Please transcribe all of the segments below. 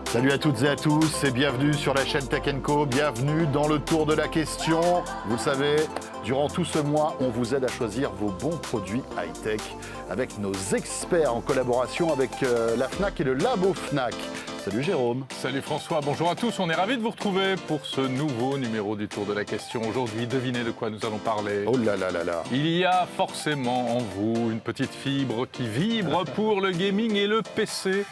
Salut à toutes et à tous et bienvenue sur la chaîne Tech & Co. Bienvenue dans le tour de la question. Vous le savez, durant tout ce mois, on vous aide à choisir vos bons produits high-tech avec nos experts en collaboration avec la Fnac et le Labo Fnac. Salut Jérôme. Salut François, bonjour à tous. On est ravis de vous retrouver pour ce nouveau numéro du Tour de la Question. Aujourd'hui, devinez de quoi nous allons parler. Oh là là là là. Il y a forcément en vous une petite fibre qui vibre pour le gaming et le PC.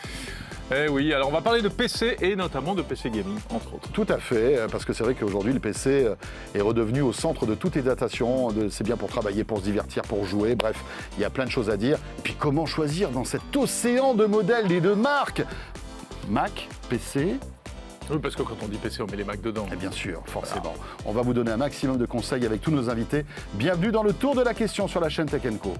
Eh oui, alors on va parler de PC et notamment de PC gaming, entre autres. Tout à fait, parce que c'est vrai qu'aujourd'hui le PC est redevenu au centre de toutes les datations. C'est bien pour travailler, pour se divertir, pour jouer, bref, il y a plein de choses à dire. Et puis comment choisir dans cet océan de modèles et de marques ? Mac, PC. Oui, parce que quand on dit PC, on met les Mac dedans. Et bien sûr, forcément. Voilà. On va vous donner un maximum de conseils avec tous nos invités. Bienvenue dans le Tour de la Question sur la chaîne Tech & Co.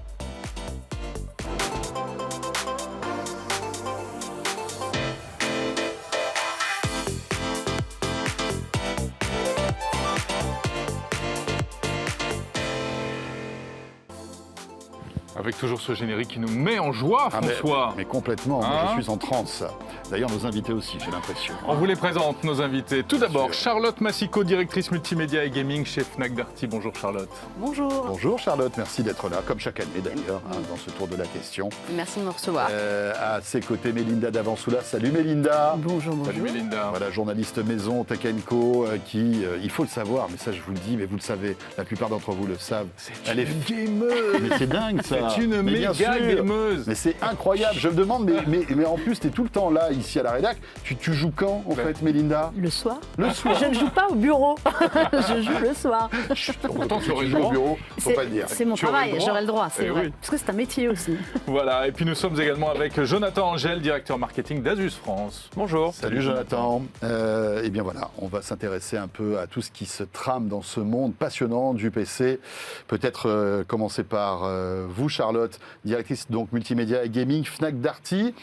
Avec toujours ce générique qui nous met en joie, François. Mais complètement, moi je suis en transe. D'ailleurs, nos invités aussi, j'ai l'impression. On vous les présente, nos invités. Tout d'abord, Charlotte Massico, directrice multimédia et gaming chez Fnac Darty. Bonjour Charlotte. Bonjour. Bonjour Charlotte, merci d'être là, comme chaque année d'ailleurs, dans ce tour de la question. Merci de me recevoir. À ses côtés, Mélinda Davansoula. Salut Mélinda. Bonjour, bonjour. Salut Mélinda. Voilà, journaliste maison Tech & Co, qui, il faut le savoir, mais ça je vous le dis, mais vous le savez, la plupart d'entre vous le savent. Elle est gameuse. Mais c'est dingue ça. C'est une méga gameuse. Mais c'est incroyable, je me demande, mais en plus, tu es tout le temps là, ici à la rédac. Tu joues quand, en fait, Mélinda ? Le soir. Le soir. Je ne joue pas au bureau. Je joue le soir. Pourtant, tu aurais le joues au droit. bureau, faut pas le dire. C'est mon Tu aurais travail, le droit. j'aurais le droit, c'est Eh vrai. oui. Parce que c'est un métier aussi. Voilà, et puis nous sommes également avec Jonathan Angel, directeur marketing d'Asus France. Bonjour. Salut Jonathan. Eh bien voilà, on va s'intéresser un peu à tout ce qui se trame dans ce monde passionnant du PC. Peut-être commencer par vous, Charlotte, directrice donc multimédia et gaming Fnac Darty.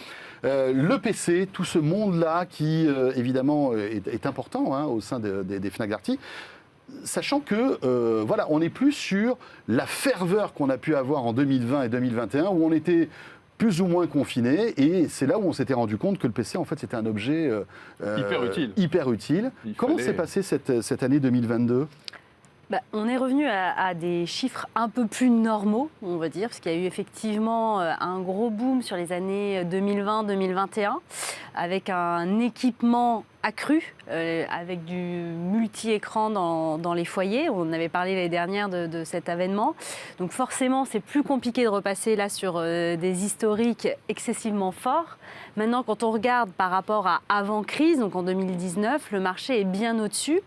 Le PC, tout ce monde-là qui évidemment est important au sein des Fnac Darty. Sachant que, voilà, on n'est plus sur la ferveur qu'on a pu avoir en 2020 et 2021, où on était plus ou moins confinés, et c'est là où on s'était rendu compte que le PC, en fait, c'était un objet hyper utile. Comment s'est passée cette année 2022 ? On est revenu à des chiffres un peu plus normaux, on va dire, parce qu'il y a eu effectivement un gros boom sur les années 2020-2021, avec un équipement accru, avec du multi-écran dans les foyers. On avait parlé l'année dernière de cet avènement. Donc forcément, c'est plus compliqué de repasser là sur des historiques excessivement forts. Maintenant, quand on regarde par rapport à avant-crise, donc en 2019, le marché est bien au-dessus.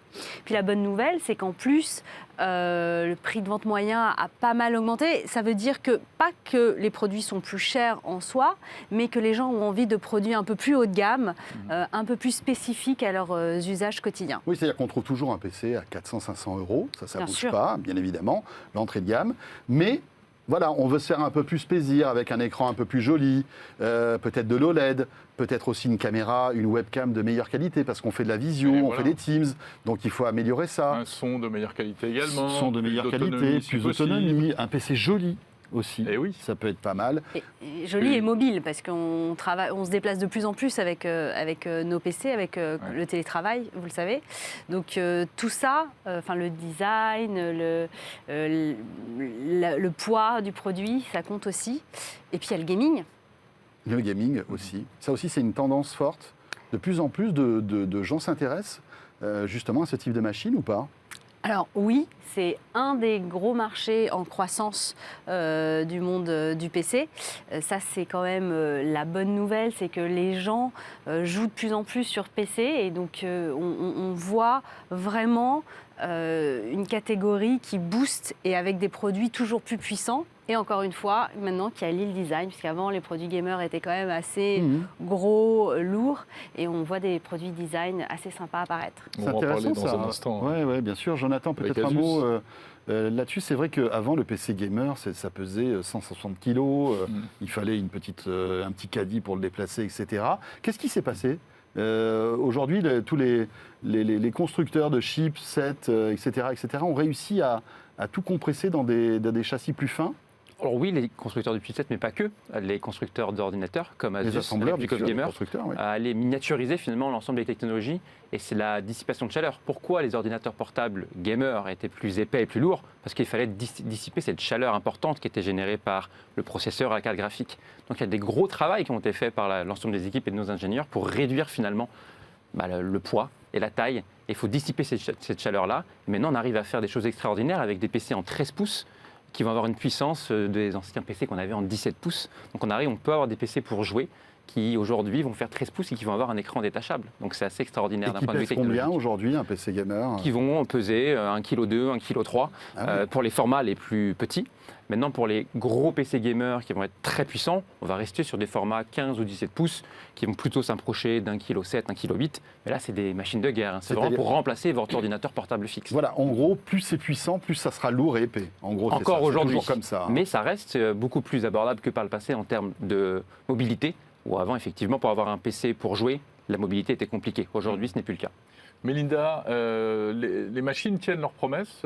Puis la bonne nouvelle, c'est qu'en plus, le prix de vente moyen a pas mal augmenté. Ça veut dire que pas que les produits sont plus chers en soi, mais que les gens ont envie de produits un peu plus haut de gamme, un peu plus spécifiques à leurs usages quotidiens. Oui, c'est-à-dire qu'on trouve toujours un PC à 400-500 €, ça ne bouge sûr. pas, bien évidemment, l'entrée de gamme, mais voilà, on veut se faire un peu plus plaisir avec un écran un peu plus joli, peut-être de l'OLED, peut-être aussi une caméra, une webcam de meilleure qualité, parce qu'on fait de la visio, on fait des Teams, donc il faut améliorer ça. Un son de meilleure qualité également. Son de meilleure qualité, plus d'autonomie, un PC joli aussi, Eh oui. ça peut être pas mal. Et joli et mobile, parce qu'on se déplace de plus en plus avec nos PC, avec le télétravail, vous le savez. Donc tout ça, le design, le poids du produit, ça compte aussi. Et puis il y a le gaming. Le gaming aussi. Ça aussi, c'est une tendance forte. De plus en plus de gens s'intéressent justement à ce type de machine ou pas ? Alors oui, c'est un des gros marchés en croissance du monde du PC. Ça, c'est quand même la bonne nouvelle, c'est que les gens jouent de plus en plus sur PC et donc on voit vraiment une catégorie qui booste et avec des produits toujours plus puissants. Et encore une fois, maintenant qu'il y a l'e design, puisqu'avant les produits gamers étaient quand même assez gros, lourds, et on voit des produits design assez sympas apparaître. C'est On va en intéressant parler dans ça. un instant. Oui, bien sûr. Jonathan, peut-être un Asus. mot là-dessus. C'est vrai qu'avant, le PC gamer, ça pesait 160 kilos. Il fallait un petit caddie pour le déplacer, etc. Qu'est-ce qui s'est passé aujourd'hui, tous les constructeurs de chipsets, etc., ont réussi à tout compresser dans des châssis plus fins. Alors oui, les constructeurs de pucettes, mais pas que. Les constructeurs d'ordinateurs, comme Les Asus, assembleurs, avec bien sûr, les Gamer, constructeurs, oui. allaient miniaturiser finalement l'ensemble des technologies. Et c'est la dissipation de chaleur. Pourquoi les ordinateurs portables gamers étaient plus épais et plus lourds? Parce qu'il fallait dissiper cette chaleur importante qui était générée par le processeur et la carte graphique. Donc il y a des gros travaux qui ont été faits par l'ensemble des équipes et de nos ingénieurs pour réduire finalement le poids et la taille. Il faut dissiper cette chaleur-là. Et maintenant, on arrive à faire des choses extraordinaires avec des PC en 13 pouces qui vont avoir une puissance des anciens PC qu'on avait en 17 pouces. Donc on peut avoir des PC pour jouer qui aujourd'hui vont faire 13 pouces et qui vont avoir un écran détachable. Donc c'est assez extraordinaire d'un point de vue technologique. Combien aujourd'hui un PC gamer? Qui vont peser 1,2 kg, 1,3 kg pour les formats les plus petits. Maintenant, pour les gros PC gamers qui vont être très puissants, on va rester sur des formats 15 ou 17 pouces qui vont plutôt s'approcher d'1,7 kg, 1,8 kg. Mais là, c'est des machines de guerre. C'est vraiment pour remplacer votre ordinateur portable fixe. Voilà, en gros, plus c'est puissant, plus ça sera lourd et épais. En gros, c'est encore aujourd'hui, comme ça. Mais ça reste beaucoup plus abordable que par le passé en termes de mobilité. Où avant, effectivement, pour avoir un PC pour jouer, la mobilité était compliquée. Aujourd'hui, ce n'est plus le cas. Mélinda, les machines tiennent leurs promesses,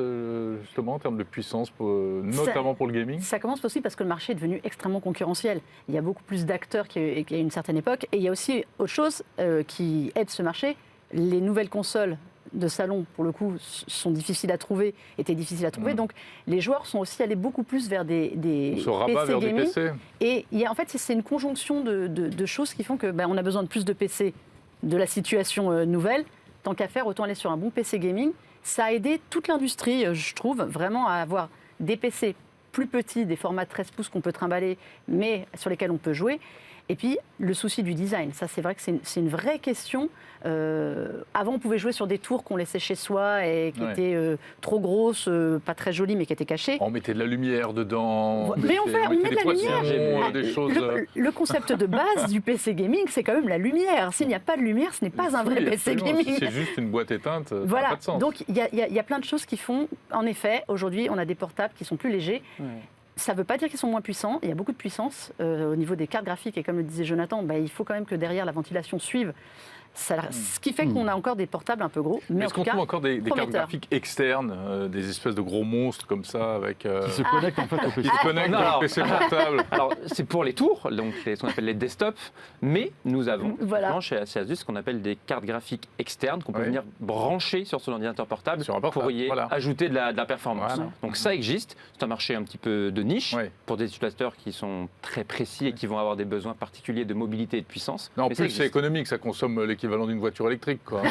justement, en termes de puissance, notamment pour le gaming? Ça commence aussi parce que le marché est devenu extrêmement concurrentiel. Il y a beaucoup plus d'acteurs qu'à une certaine époque. Et il y a aussi autre chose qui aide ce marché. Les nouvelles consoles de salon, pour le coup, étaient difficiles à trouver. Donc, les joueurs sont aussi allés beaucoup plus vers des On se rabat vers des PC. Et en fait, c'est une conjonction de choses qui font que on a besoin de plus de PC de la situation nouvelle. Tant qu'à faire, autant aller sur un bon PC gaming. Ça a aidé toute l'industrie, je trouve, vraiment à avoir des PC plus petits, des formats 13 pouces qu'on peut trimballer, mais sur lesquels on peut jouer. Et puis, le souci du design. Ça, c'est vrai que c'est une vraie question. Avant, on pouvait jouer sur des tours qu'on laissait chez soi et qui étaient trop grosses, pas très jolies, mais qui étaient cachées. On mettait de la lumière dedans. Mais on met de la lumière. Des choses... Le concept de base du PC gaming, c'est quand même la lumière. S'il n'y a pas de lumière, ce n'est pas un vrai PC gaming. Si c'est juste une boîte éteinte, voilà. Ça n'a pas de sens. Donc, il y a plein de choses qui font, en effet, aujourd'hui, on a des portables qui sont plus légers. Ouais. Ça ne veut pas dire qu'ils sont moins puissants. Il y a beaucoup de puissance au niveau des cartes graphiques. Et comme le disait Jonathan, il faut quand même que derrière la ventilation suive. Ce qui fait qu'on a encore des portables un peu gros. Mais est-ce qu'on trouve encore des cartes graphiques externes, des espèces de gros monstres comme ça avec, qui se connectent en fait au PC? Qui se connectent au PC portable. Alors c'est pour les tours, donc ce qu'on appelle les desktops, mais nous avons chez Asus ce qu'on appelle des cartes graphiques externes qu'on peut venir brancher sur son ordinateur portable pour y ajouter de la performance. Voilà. Donc ça existe, c'est un marché un petit peu de niche pour des utilisateurs qui sont très précis et qui vont avoir des besoins particuliers de mobilité et de puissance. Non, en plus c'est économique, ça consomme l'équivalent d'une voiture électrique, quoi.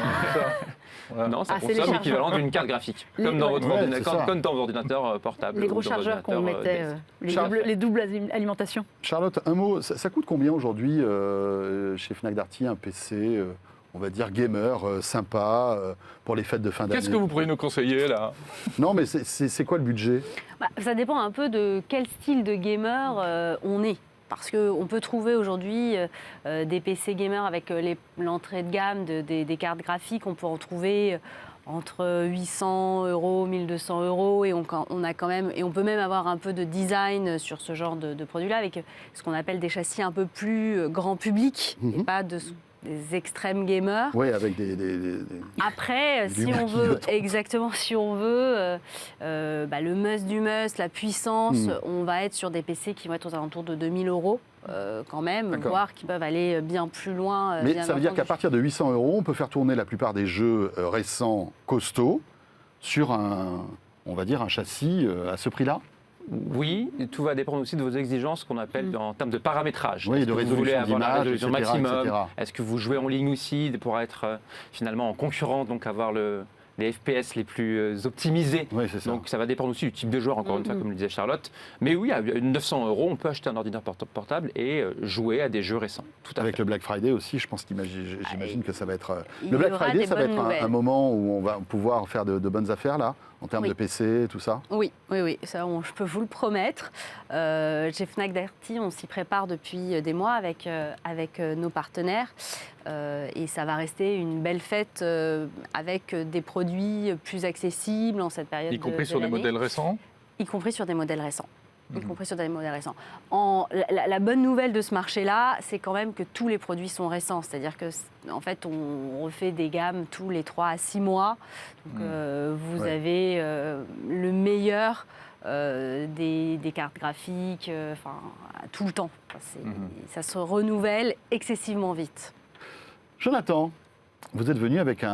Voilà. Non, ça consomme l'équivalent d'une carte graphique, comme dans votre ordinateur, comme dans vos ordinateurs portables. Les gros chargeurs qu'on mettait, les doubles alimentations. Charlotte, un mot, ça coûte combien aujourd'hui chez Fnac Darty un PC on va dire gamer, sympa, pour les fêtes de fin d'année? Qu'est-ce que vous pourriez nous conseiller, là? Non, mais c'est quoi le budget? Ça dépend un peu de quel style de gamer on est. Parce qu'on peut trouver aujourd'hui des PC gamers avec l'entrée de gamme des cartes graphiques. On peut en trouver entre 800 €, 1200 €. Et on peut même avoir un peu de design sur ce genre de produit-là, avec ce qu'on appelle des châssis un peu plus grand public, et pas des extrêmes gamers. Oui, avec des Après, si on veut, le must du must, la puissance, on va être sur des PC qui vont être aux alentours de 2000 € quand même, voire qui peuvent aller bien plus loin. Mais ça veut dire qu'à partir de 800 €, on peut faire tourner la plupart des jeux récents, costauds, sur un châssis à ce prix-là? Oui, tout va dépendre aussi de vos exigences qu'on appelle en termes de paramétrage. Oui, de résolution vous voulez avoir la résolution maximum? etc. Est-ce que vous jouez en ligne aussi pour être finalement en concurrent, donc avoir les FPS les plus optimisés? Oui, c'est ça. Donc ça va dépendre aussi du type de joueur, encore une fois, comme le disait Charlotte. Mais oui, à 900 €, on peut acheter un ordinateur portable et jouer à des jeux récents. Tout à fait. Avec le Black Friday aussi, je pense j'imagine que ça va être... Le Black Friday, ça va être un moment où on va pouvoir faire de bonnes affaires, là, en termes de PC, tout ça? Oui, ça, je peux vous le promettre. Chez Fnac Darty, on s'y prépare depuis des mois avec nos partenaires. Et ça va rester une belle fête avec des produits plus accessibles en cette période. Y compris sur des modèles récents? Y compris sur des modèles récents. La bonne nouvelle de ce marché-là, c'est quand même que tous les produits sont récents. C'est-à-dire qu'en fait, on refait des gammes tous les 3 à 6 mois. Donc, vous avez le meilleur des cartes graphiques, tout le temps. Ça se renouvelle excessivement vite. Jonathan, vous êtes venu avec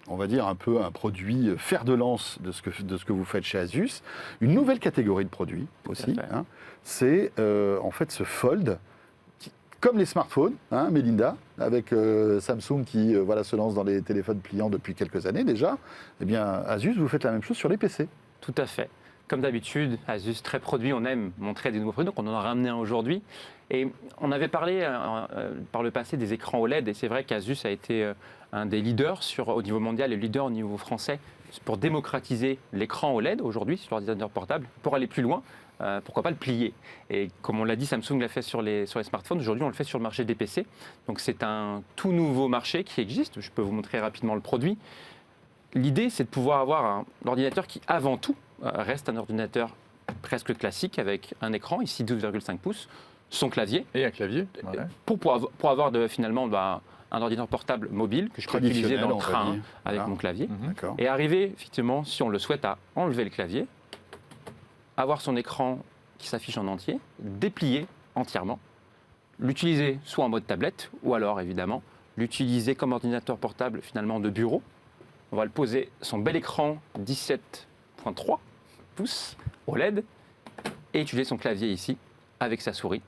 on va dire un peu un produit fer de lance de ce que vous faites chez Asus, une nouvelle catégorie de produits aussi. Hein. C'est en fait ce Fold, comme les smartphones, hein, Mélinda, avec Samsung qui se lance dans les téléphones pliants depuis quelques années déjà. Eh bien, Asus, vous faites la même chose sur les PC. Tout à fait. Comme d'habitude, Asus, très produit, on aime montrer des nouveaux produits, donc on en a ramené un aujourd'hui. Et on avait parlé par le passé des écrans OLED, et c'est vrai qu'Asus a été un des leaders au niveau mondial et leader au niveau français pour démocratiser l'écran OLED aujourd'hui sur l'ordinateur portable, pour aller plus loin. Pourquoi pas le plier? Et comme on l'a dit, Samsung l'a fait sur les smartphones, aujourd'hui on le fait sur le marché des PC. Donc c'est un tout nouveau marché qui existe, je peux vous montrer rapidement le produit. L'idée c'est de pouvoir avoir un ordinateur qui avant tout reste un ordinateur presque classique avec un écran, ici 12,5 pouces, son clavier. Et un clavier. Ouais. Pour avoir finalement un ordinateur portable mobile que je peux utiliser dans le train avec mon clavier. Et arriver effectivement, si on le souhaite, à enlever le clavier, avoir son écran qui s'affiche en entier, déplier entièrement, l'utiliser soit en mode tablette ou alors évidemment l'utiliser comme ordinateur portable finalement de bureau. On va le poser son bel écran 17,3 pouces OLED et utiliser son clavier ici avec sa souris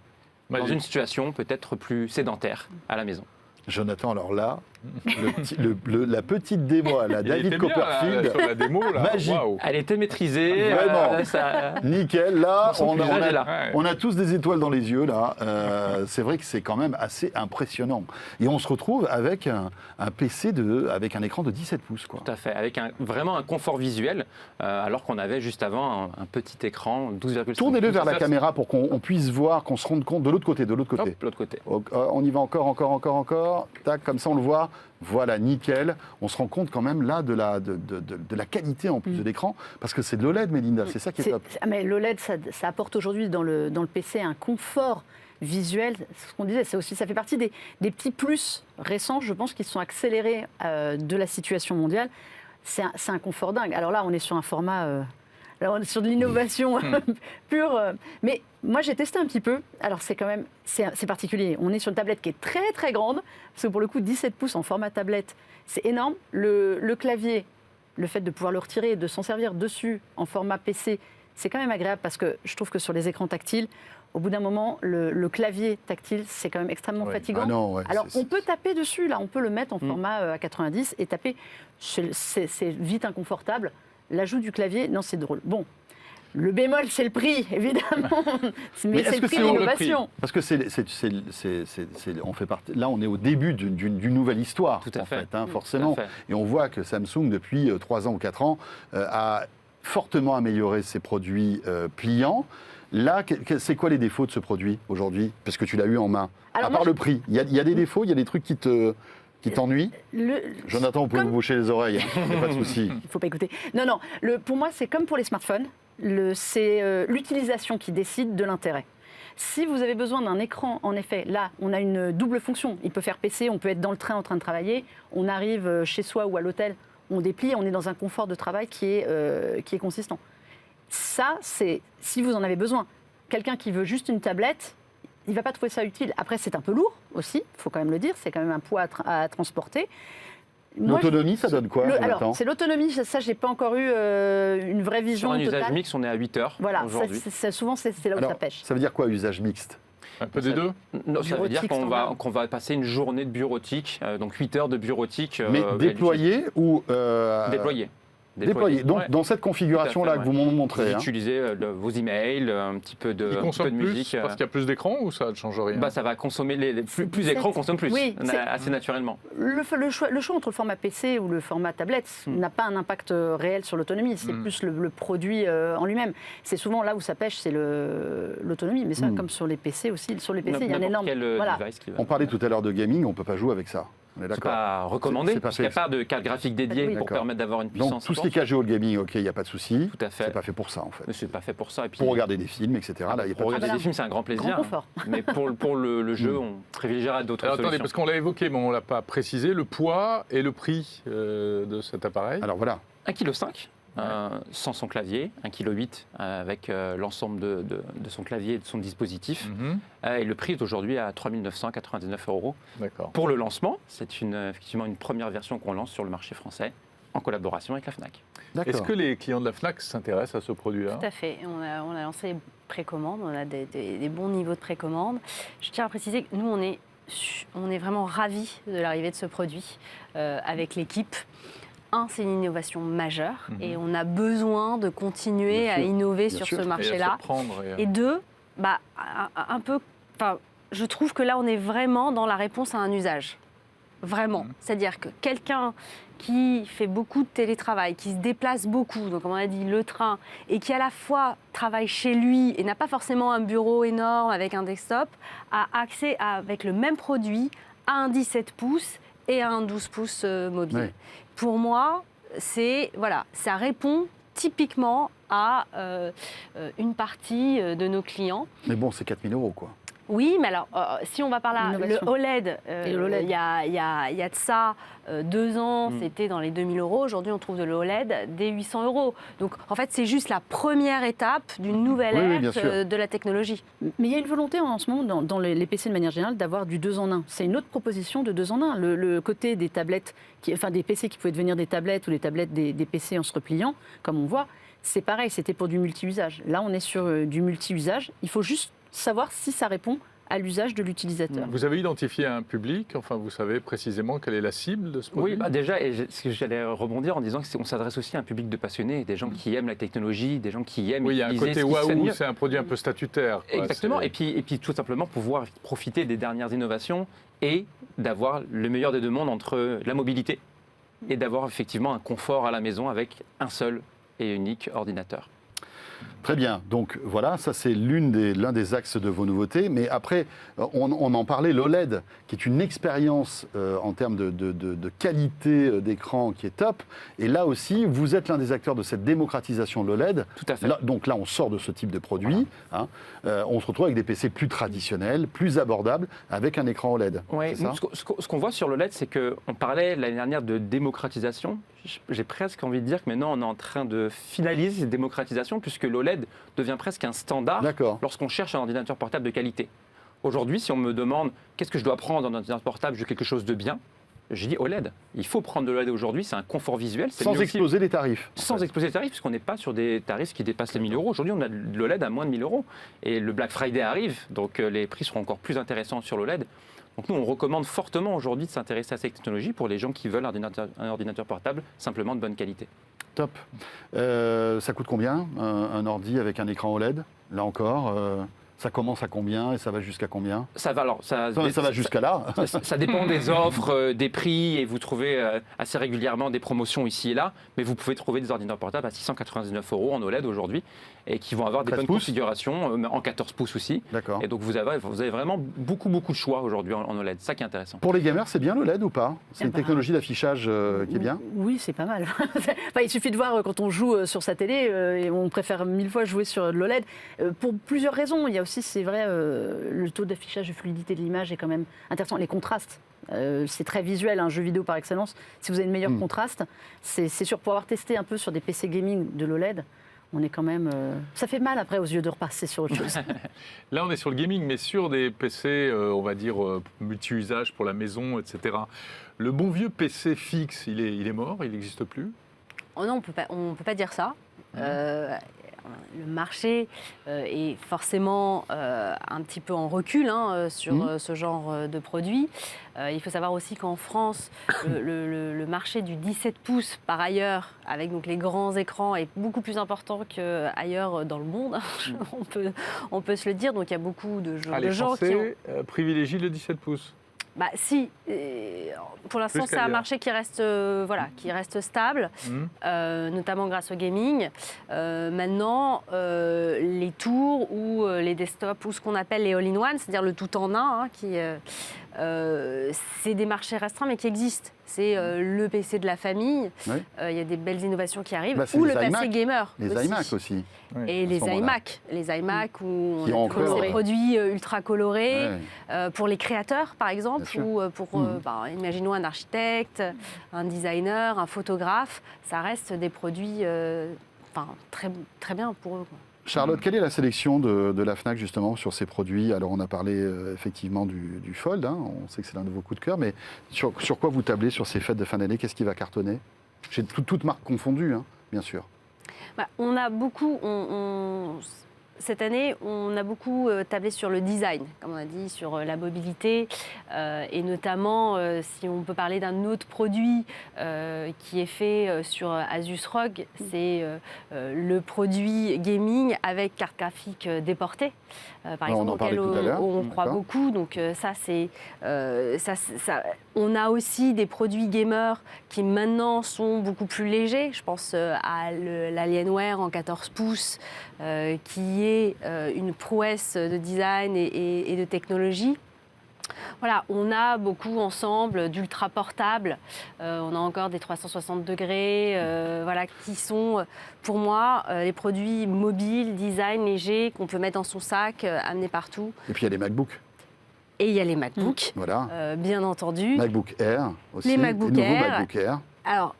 dans une situation peut-être plus sédentaire à la maison. Jonathan, alors là, la petite démo à la David Copperfield, sur la démo, là. Magique. Waouh. Elle était maîtrisée. Vraiment. Nickel. Là, là. On a tous des étoiles dans les yeux. Là, c'est vrai que c'est quand même assez impressionnant. Et on se retrouve avec un PC avec un écran de 17 pouces, quoi. Tout à fait, avec vraiment un confort visuel, alors qu'on avait juste avant un petit écran 12,5. Tournez-le vers la caméra pour qu'on puisse voir, qu'on se rende compte de l'autre côté. Hop, l'autre côté. On y va encore. Tac, comme ça on le voit. Voilà, nickel. On se rend compte quand même là de la qualité en plus de l'écran, parce que c'est de l'OLED, Mélinda, c'est ça qui est top. Mais l'OLED, ça apporte aujourd'hui dans le PC un confort visuel. Ce qu'on disait, ça fait partie des petits plus récents, je pense, qui sont accélérés de la situation mondiale. C'est un confort dingue. Alors là, on est sur un format... Là, on est sur de l'innovation pure. Mais moi, j'ai testé un petit peu. Alors, c'est quand même... C'est particulier. On est sur une tablette qui est très, très grande. Parce que pour le coup, 17 pouces en format tablette, c'est énorme. Le clavier, le fait de pouvoir le retirer et de s'en servir dessus en format PC, c'est quand même agréable parce que je trouve que sur les écrans tactiles, au bout d'un moment, le clavier tactile, c'est quand même extrêmement fatigant. Ah non, alors, on peut taper dessus, là. On peut le mettre en format A90 et taper. C'est vite inconfortable. L'ajout du clavier, non, c'est drôle. Bon, le bémol, c'est le prix, évidemment. Mais c'est le prix de l'innovation. Parce que on fait partie. Là, on est au début d'une nouvelle histoire, Tout à fait. forcément. Tout à fait. Et on voit que Samsung, depuis 3 ans ou 4 ans, a fortement amélioré ses produits pliants. Là, c'est quoi les défauts de ce produit aujourd'hui? Parce que tu l'as eu en main. À part le prix, il y a des défauts, il y a des trucs qui t'ennuie? Jonathan, vous pouvez vous boucher les oreilles, il n'y a pas de souci. Il ne faut pas écouter. Non, pour moi, c'est comme pour les smartphones. C'est l'utilisation qui décide de l'intérêt. Si vous avez besoin d'un écran, en effet, là, on a une double fonction. Il peut faire PC, on peut être dans le train en train de travailler, on arrive chez soi ou à l'hôtel, on déplie, on est dans un confort de travail qui est consistant. Ça, c'est si vous en avez besoin. Quelqu'un qui veut juste une tablette, il ne va pas trouver ça utile. Après, c'est un peu lourd aussi, il faut quand même le dire, c'est quand même un poids à transporter. L'autonomie, ça donne quoi? Alors, c'est l'autonomie, ça, je n'ai pas encore eu une vraie vision totale. Sur un totale. usage mixte, on est à 8 heures aujourd'hui. Souvent, c'est là où ça pêche. Ça veut dire quoi, usage mixte? Un peu des deux? Non, ça veut dire qu'on va passer une journée de bureautique, donc 8 heures de bureautique. Mais déployé ou... Déployé. Donc, dans cette configuration-là que vous m'en montrez. Vous utilisez vos emails, un petit peu de, Il consomme de musique. plus parce qu'il y a plus d'écran ou ça ne change rien? Ça va consommer plus d'écran consomme plus, assez naturellement. Le choix entre le format PC ou le format tablette n'a pas un impact réel sur l'autonomie. C'est plus le produit en lui-même. C'est souvent là où ça pêche, c'est l'autonomie. Mais ça, comme sur les PC aussi, sur les PC, il y a un énorme... On parlait tout à l'heure de gaming, on ne peut pas jouer avec ça. C'est pas recommandé, parce qu'il n'y a pas de carte graphique dédiée pour permettre d'avoir une puissance. Donc tout ce qui est casual gaming, ok, il n'y a pas de souci. Tout à fait. C'est pas fait pour ça en fait. C'est pas fait pour ça. Et puis, pour regarder des films, etc. Pour regarder des films, c'est un grand plaisir. Mais pour le jeu, on privilégiera d'autres solutions. Attendez, parce qu'on l'a évoqué, mais on ne l'a pas précisé, le poids et le prix de cet appareil. Alors voilà. 1,5 kg. sans son clavier, 1,8 kg, avec l'ensemble de son clavier et de son dispositif. Et le prix est aujourd'hui à 3 999 €. D'accord. Pour le lancement, c'est effectivement une première version qu'on lance sur le marché français en collaboration avec la FNAC. D'accord. Est-ce que les clients de la FNAC s'intéressent à ce produit-là? Tout à fait. On a lancé les précommandes, on a des bons niveaux de précommande. Je tiens à préciser que nous, on est vraiment ravis de l'arrivée de ce produit avec l'équipe. C'est une innovation majeure et on a besoin de continuer à innover sur ce marché-là. Et deux, je trouve que là, on est vraiment dans la réponse à un usage. Vraiment. C'est-à-dire que quelqu'un qui fait beaucoup de télétravail, qui se déplace beaucoup, donc comme on a dit, le train, et qui à la fois travaille chez lui et n'a pas forcément un bureau énorme avec un desktop, a accès avec le même produit à un 17 pouces et à un 12 pouces mobile. Oui. Pour moi, ça répond typiquement à une partie de nos clients. Mais bon, c'est 4 000 €, quoi. Oui, mais alors, si on va par là, le OLED, il y a de ça 2 ans, c'était dans les 2 000 €. Aujourd'hui, on trouve de l'OLED dès 800 €. Donc, en fait, c'est juste la première étape d'une nouvelle ère de la technologie. Mais il y a une volonté en ce moment, dans les PC de manière générale, d'avoir du 2 en 1. C'est une autre proposition de 2 en 1. Le côté des tablettes, des PC qui pouvaient devenir des tablettes ou les tablettes des PC en se repliant, comme on voit, c'est pareil, c'était pour du multi-usage. Là, on est sur du multi-usage. Il faut juste savoir si ça répond à l'usage de l'utilisateur. Vous avez identifié un public, vous savez précisément quelle est la cible de ce produit? Oui, déjà, j'allais rebondir en disant qu'on s'adresse aussi à un public de passionnés, des gens qui aiment la technologie, des gens qui aiment il y a un côté waouh, c'est un produit un peu statutaire. Exactement, et puis tout simplement pouvoir profiter des dernières innovations et d'avoir le meilleur des deux mondes entre la mobilité et d'avoir effectivement un confort à la maison avec un seul et unique ordinateur. Très bien, donc voilà, ça c'est l'un des axes de vos nouveautés. Mais après, on en parlait, l'OLED, qui est une expérience en termes de qualité d'écran qui est top. Et là aussi, vous êtes l'un des acteurs de cette démocratisation de l'OLED. Tout à fait. Donc là, on sort de ce type de produit. On se retrouve avec des PC plus traditionnels, plus abordables, avec un écran OLED. Oui, ce qu'on voit sur l'OLED, c'est qu'on parlait l'année dernière de démocratisation. J'ai presque envie de dire que maintenant on est en train de finaliser cette démocratisation puisque l'OLED devient presque un standard lorsqu'on cherche un ordinateur portable de qualité. Aujourd'hui, si on me demande qu'est-ce que je dois prendre dans un ordinateur portable, je veux quelque chose de bien, je dis OLED. Il faut prendre de l'OLED aujourd'hui, c'est un confort visuel. Sans exploser les tarifs. Sans exploser les tarifs, puisqu'on n'est pas sur des tarifs qui dépassent les 1 000 €. Aujourd'hui, on a de l'OLED à moins de 1 000 €. Et le Black Friday arrive, donc les prix seront encore plus intéressants sur l'OLED. Donc nous, on recommande fortement aujourd'hui de s'intéresser à cette technologie pour les gens qui veulent un ordinateur portable simplement de bonne qualité. Top. Ça coûte combien un ordi avec un écran OLED? Là encore, ça commence à combien et ça va jusqu'à combien? Ça va jusqu'à là. Ça dépend des offres, des prix, et vous trouvez assez régulièrement des promotions ici et là, mais vous pouvez trouver des ordinateurs portables à 699 € en OLED aujourd'hui, et qui vont avoir des bonnes configurations, en 14 pouces aussi. D'accord. Et donc vous avez vraiment beaucoup de choix aujourd'hui en OLED, ça qui est intéressant. Pour les gamers, c'est bien l'OLED ou pas? C'est une technologie d'affichage qui est bien? Oui, c'est pas mal. Il suffit de voir quand on joue sur sa télé, et on préfère 1000 fois jouer sur l'OLED, pour plusieurs raisons. Il y a aussi, c'est vrai, le taux d'affichage de fluidité de l'image est quand même intéressant. Les contrastes, c'est très visuel, un jeu vidéo par excellence. Si vous avez une meilleure contraste, c'est sûr, pour avoir testé un peu sur des PC gaming de l'OLED, on est quand même... ça fait mal après aux yeux de repasser sur autre chose. Là, on est sur le gaming, mais sur des PC, on va dire, multi-usage pour la maison, etc. Le bon vieux PC fixe, il est mort, il n'existe plus? Oh non, on ne peut pas dire ça. Le marché est forcément un petit peu en recul sur ce genre de produit. Il faut savoir aussi qu'en France, le marché du 17 pouces, par ailleurs, avec donc les grands écrans, est beaucoup plus important qu'ailleurs dans le monde. On peut se le dire. Donc il y a beaucoup de gens qui privilégient le 17 pouces. Si, pour l'instant, c'est un marché qui reste stable, notamment grâce au gaming. Maintenant, les tours ou les desktops ou ce qu'on appelle les all-in-one, c'est-à-dire le tout en un, c'est des marchés restreints, mais qui existent. C'est le PC de la famille. Oui. Il y a des belles innovations qui arrivent. C'est Ou les le PC iMac. gamer. Les aussi. iMac aussi. Et à les ce moment-là. iMac. Les iMac où Qui on ont a tous encore, ces produits ultra colorés. Ouais. Pour les créateurs, par exemple, Bien sûr. ou pour, imaginons un architecte, un designer, un photographe, ça reste des produits très, très bien pour eux, quoi. Charlotte, quelle est la sélection de la FNAC justement sur ces produits? Alors on a parlé effectivement du Fold, hein, on sait que c'est l'un de vos coups de cœur, mais sur quoi vous tablez sur ces fêtes de fin d'année? Qu'est-ce qui va cartonner? J'ai toutes marques confondues, hein, bien sûr. On a beaucoup, cette année, on a beaucoup tablé sur le design, comme on a dit, sur la mobilité, et notamment, si on peut parler d'un autre produit qui est fait sur Asus ROG, c'est le produit gaming avec carte graphique déportée, par exemple, on en parlait auquel tout à l'heure. on croit D'accord. beaucoup. Donc ça, c'est on a aussi des produits gamers qui maintenant sont beaucoup plus légers. Je pense à l'Alienware en 14 pouces, qui est une prouesse de design et de technologie. Voilà, on a beaucoup ensemble d'ultra portables. On a encore des 360 degrés, qui sont pour moi les produits mobiles, design, légers, qu'on peut mettre dans son sac, amener partout. Et puis il y a les MacBooks, Et il y a les MacBooks, voilà. bien entendu. MacBook Air aussi, Les MacBook nouveaux Air. MacBook Air. Alors,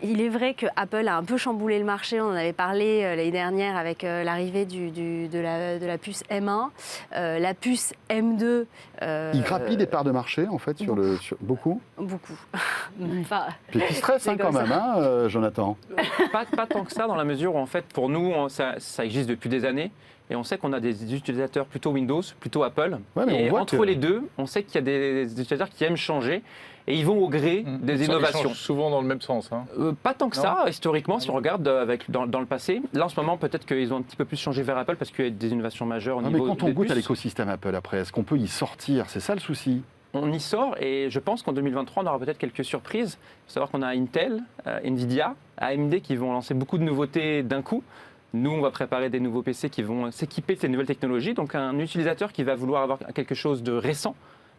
il est vrai que Apple a un peu chamboulé le marché. On en avait parlé l'année dernière avec l'arrivée de la puce M1. La puce M2... Il grappille des parts de marché en fait sur beaucoup. Beaucoup. Enfin, Puis qui stresse C'est quand comme même, hein, Jonathan. Pas tant que ça, dans la mesure où, en fait, pour nous, ça existe depuis des années. Et on sait qu'on a des utilisateurs plutôt Windows, plutôt Apple. Ouais, mais on et voit entre que- les deux, on sait qu'il y a des utilisateurs qui aiment changer. Et ils vont au gré des Ils innovations. changent souvent dans le même sens. Hein. Pas tant que Non. ça, historiquement, si on regarde dans le passé. Là, en ce moment, peut-être qu'ils ont un petit peu plus changé vers Apple parce qu'il y a des innovations majeures au Non, mais niveau quand on des goûte à puces. l'écosystème Apple après, est-ce qu'on peut y sortir? C'est ça le souci. On y sort et je pense qu'en 2023, on aura peut-être quelques surprises. Il faut savoir qu'on a Intel, Nvidia, AMD qui vont lancer beaucoup de nouveautés d'un coup. Nous, on va préparer des nouveaux PC qui vont s'équiper de ces nouvelles technologies. Donc, un utilisateur qui va vouloir avoir quelque chose de récent,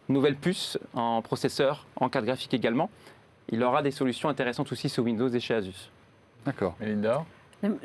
nouvelle puce en processeur, en carte graphique également, il aura des solutions intéressantes aussi sous Windows et chez Asus. D'accord. Melinda?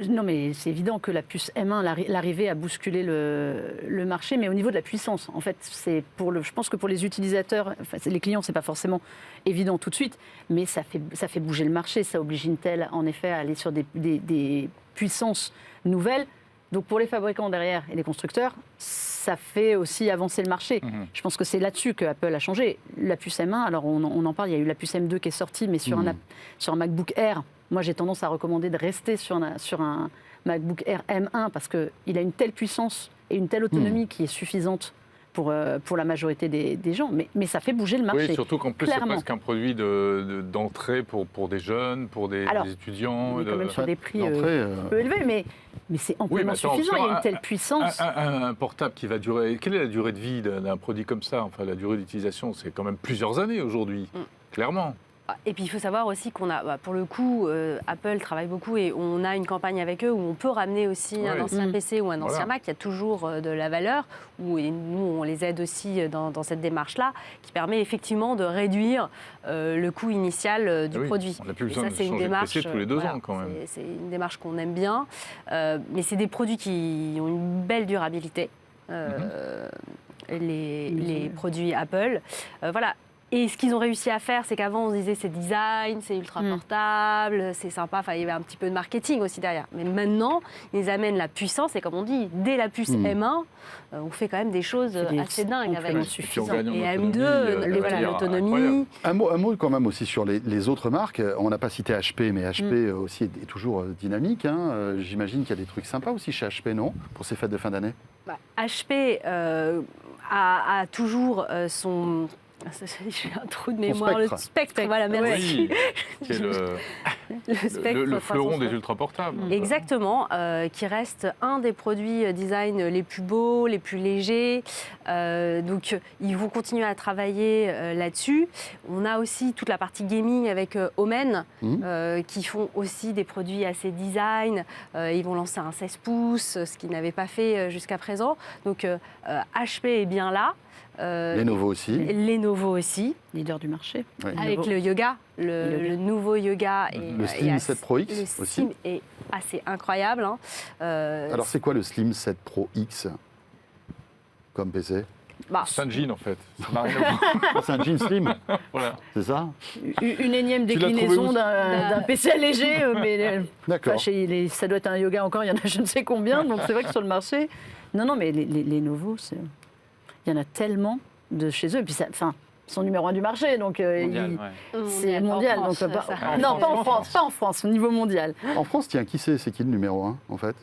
non, mais c'est évident que la puce M1, l'arrivée a bousculé le marché, mais au niveau de la puissance, en fait, je pense que pour les utilisateurs, les clients, c'est pas forcément évident tout de suite, mais ça fait bouger le marché. Ça oblige Intel, en effet, à aller sur des puissances nouvelles. Donc pour les fabricants derrière et les constructeurs, ça fait aussi avancer le marché. Je pense que c'est là-dessus que Apple a changé. La puce M1, alors on en parle, il y a eu la puce M2 qui est sortie, mais sur un MacBook Air, moi j'ai tendance à recommander de rester sur un MacBook Air M1 parce qu'il a une telle puissance et une telle autonomie qui est suffisante pour la majorité des gens. Mais ça fait bouger le marché. Oui, surtout qu'en plus, c'est clairement. presque un produit d'entrée pour des jeunes, pour des étudiants. On est quand même sur des prix L'entrée, peu élevés, mais c'est amplement attends, suffisant. Il y a sur une telle puissance. Un portable qui va durer. Quelle est la durée de vie d'un produit comme ça? Enfin, la durée d'utilisation, c'est quand même plusieurs années aujourd'hui, clairement. Et puis il faut savoir aussi qu'on a, pour le coup, Apple travaille beaucoup et on a une campagne avec eux où on peut ramener aussi un ancien PC ou un ancien Mac. Il y a toujours de la valeur. Et nous, on les aide aussi dans cette démarche-là, qui permet effectivement de réduire le coût initial du produit. On n'a plus Et besoin ça, de c'est une changer de démarche PC tous les 2 ans quand même. C'est une démarche qu'on aime bien, mais c'est des produits qui ont une belle durabilité. Les produits Apple, voilà. Et ce qu'ils ont réussi à faire, c'est qu'avant, on se disait c'est design, c'est ultra portable, c'est sympa. Enfin, il y avait un petit peu de marketing aussi derrière. Mais maintenant, ils amènent la puissance. Et comme on dit, dès la puce M1, on fait quand même des choses assez dingues avec. suffisant. Et puis on gagne en Et autonomie, M2, voilà, l'autonomie. Un mot quand même aussi sur les autres marques. On n'a pas cité HP, mais HP aussi est toujours dynamique, hein. J'imagine qu'il y a des trucs sympas aussi chez HP, non? Pour ces fêtes de fin d'année. HP a toujours son... J'ai un trou de mémoire. spectre. Le spectre, voilà, merci. Oui, qui est le fleuron des ultra-portables. Exactement, qui reste un des produits design les plus beaux, les plus légers. Donc, ils vont continuer à travailler là-dessus. On a aussi toute la partie gaming avec Omen, qui font aussi des produits assez design. Ils vont lancer un 16 pouces, ce qu'ils n'avaient pas fait jusqu'à présent. Donc, HP est bien là. Lenovo aussi. Lenovo aussi. Leader du marché. Oui. Avec le yoga, le nouveau yoga. Et, Le Slim 7 Pro X le aussi. Slim est assez incroyable. Hein. Alors c'est quoi le Slim 7 Pro X comme PC? C'est un jean en fait. Ça n'a rien à voir. C'est un jean Slim, Voilà. c'est ça? Une énième Tu l'as trouvé déclinaison où d'un PC allégé, mais D'accord. ça doit être un yoga encore, il y en a je ne sais combien, donc c'est vrai que sur le marché... Non, mais les nouveaux, il y en a tellement de chez eux, et puis ils sont numéro 1 du marché, donc Mondial, ouais. c'est mondial. En France, Donc, ça. non, pas en France, au niveau mondial. En France, tiens, qui c'est qui le numéro 1 en fait?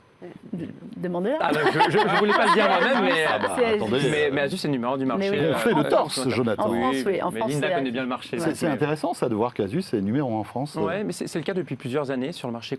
Demandez-leur. Ah, bah, je ne voulais pas le dire moi-même, mais, C'est Asus. attendez, mais Asus, c'est le numéro 1 du marché. Mais oui. on fait le torse, consommateur. Jonathan. En France, oui, en mais France, Linda c'est connaît Asus. bien le marché. C'est intéressant ça de voir qu'Asus est numéro 1 en France. Oui, mais c'est le cas depuis plusieurs années sur le marché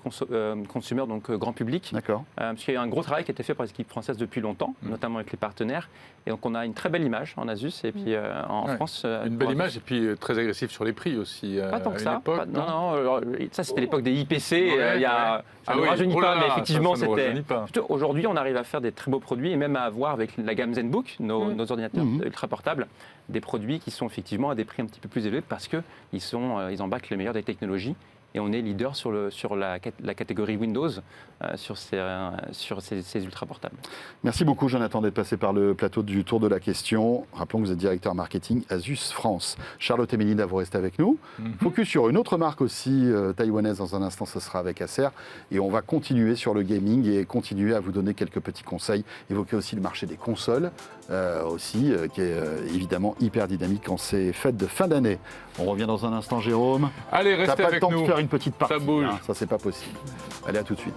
consumer, donc grand public. D'accord. Parce qu'il y a un gros travail qui a été fait par les équipes françaises depuis longtemps, notamment avec les partenaires. Et donc on a une très belle image en Asus et puis en Ouais. France. Une belle image et puis très agressif sur les prix aussi. Pas tant à que une ça. époque, Non, ça c'était l'époque des IPC. Ouais, il y a, ouais. ça Ah ne oui. rajeunit Oh là pas, là, mais effectivement ça ne c'était. rajeunit pas. Plutôt, aujourd'hui, on arrive à faire des très beaux produits et même à avoir avec la gamme ZenBook, nos ordinateurs ultra portables, des produits qui sont effectivement à des prix un petit peu plus élevés parce qu'ils embarquent le meilleur des technologies. Et on est leader sur la catégorie Windows, sur ces ultra portables. Merci beaucoup Jonathan d'être passé par le plateau du Tour de la Question. Rappelons que vous êtes directeur marketing Asus France. Charlotte et Mélinda, vous restez avec nous. Focus sur une autre marque aussi taïwanaise dans un instant, ce sera avec Acer. Et on va continuer sur le gaming et continuer à vous donner quelques petits conseils. Évoquer aussi le marché des consoles aussi, qui est évidemment hyper dynamique en ces fêtes de fin d'année. On revient dans un instant Jérôme. Allez, T'as restez pas le avec temps nous. de faire une petite partie. Ça bouge. Hein, ça c'est pas possible. Allez, à tout de suite.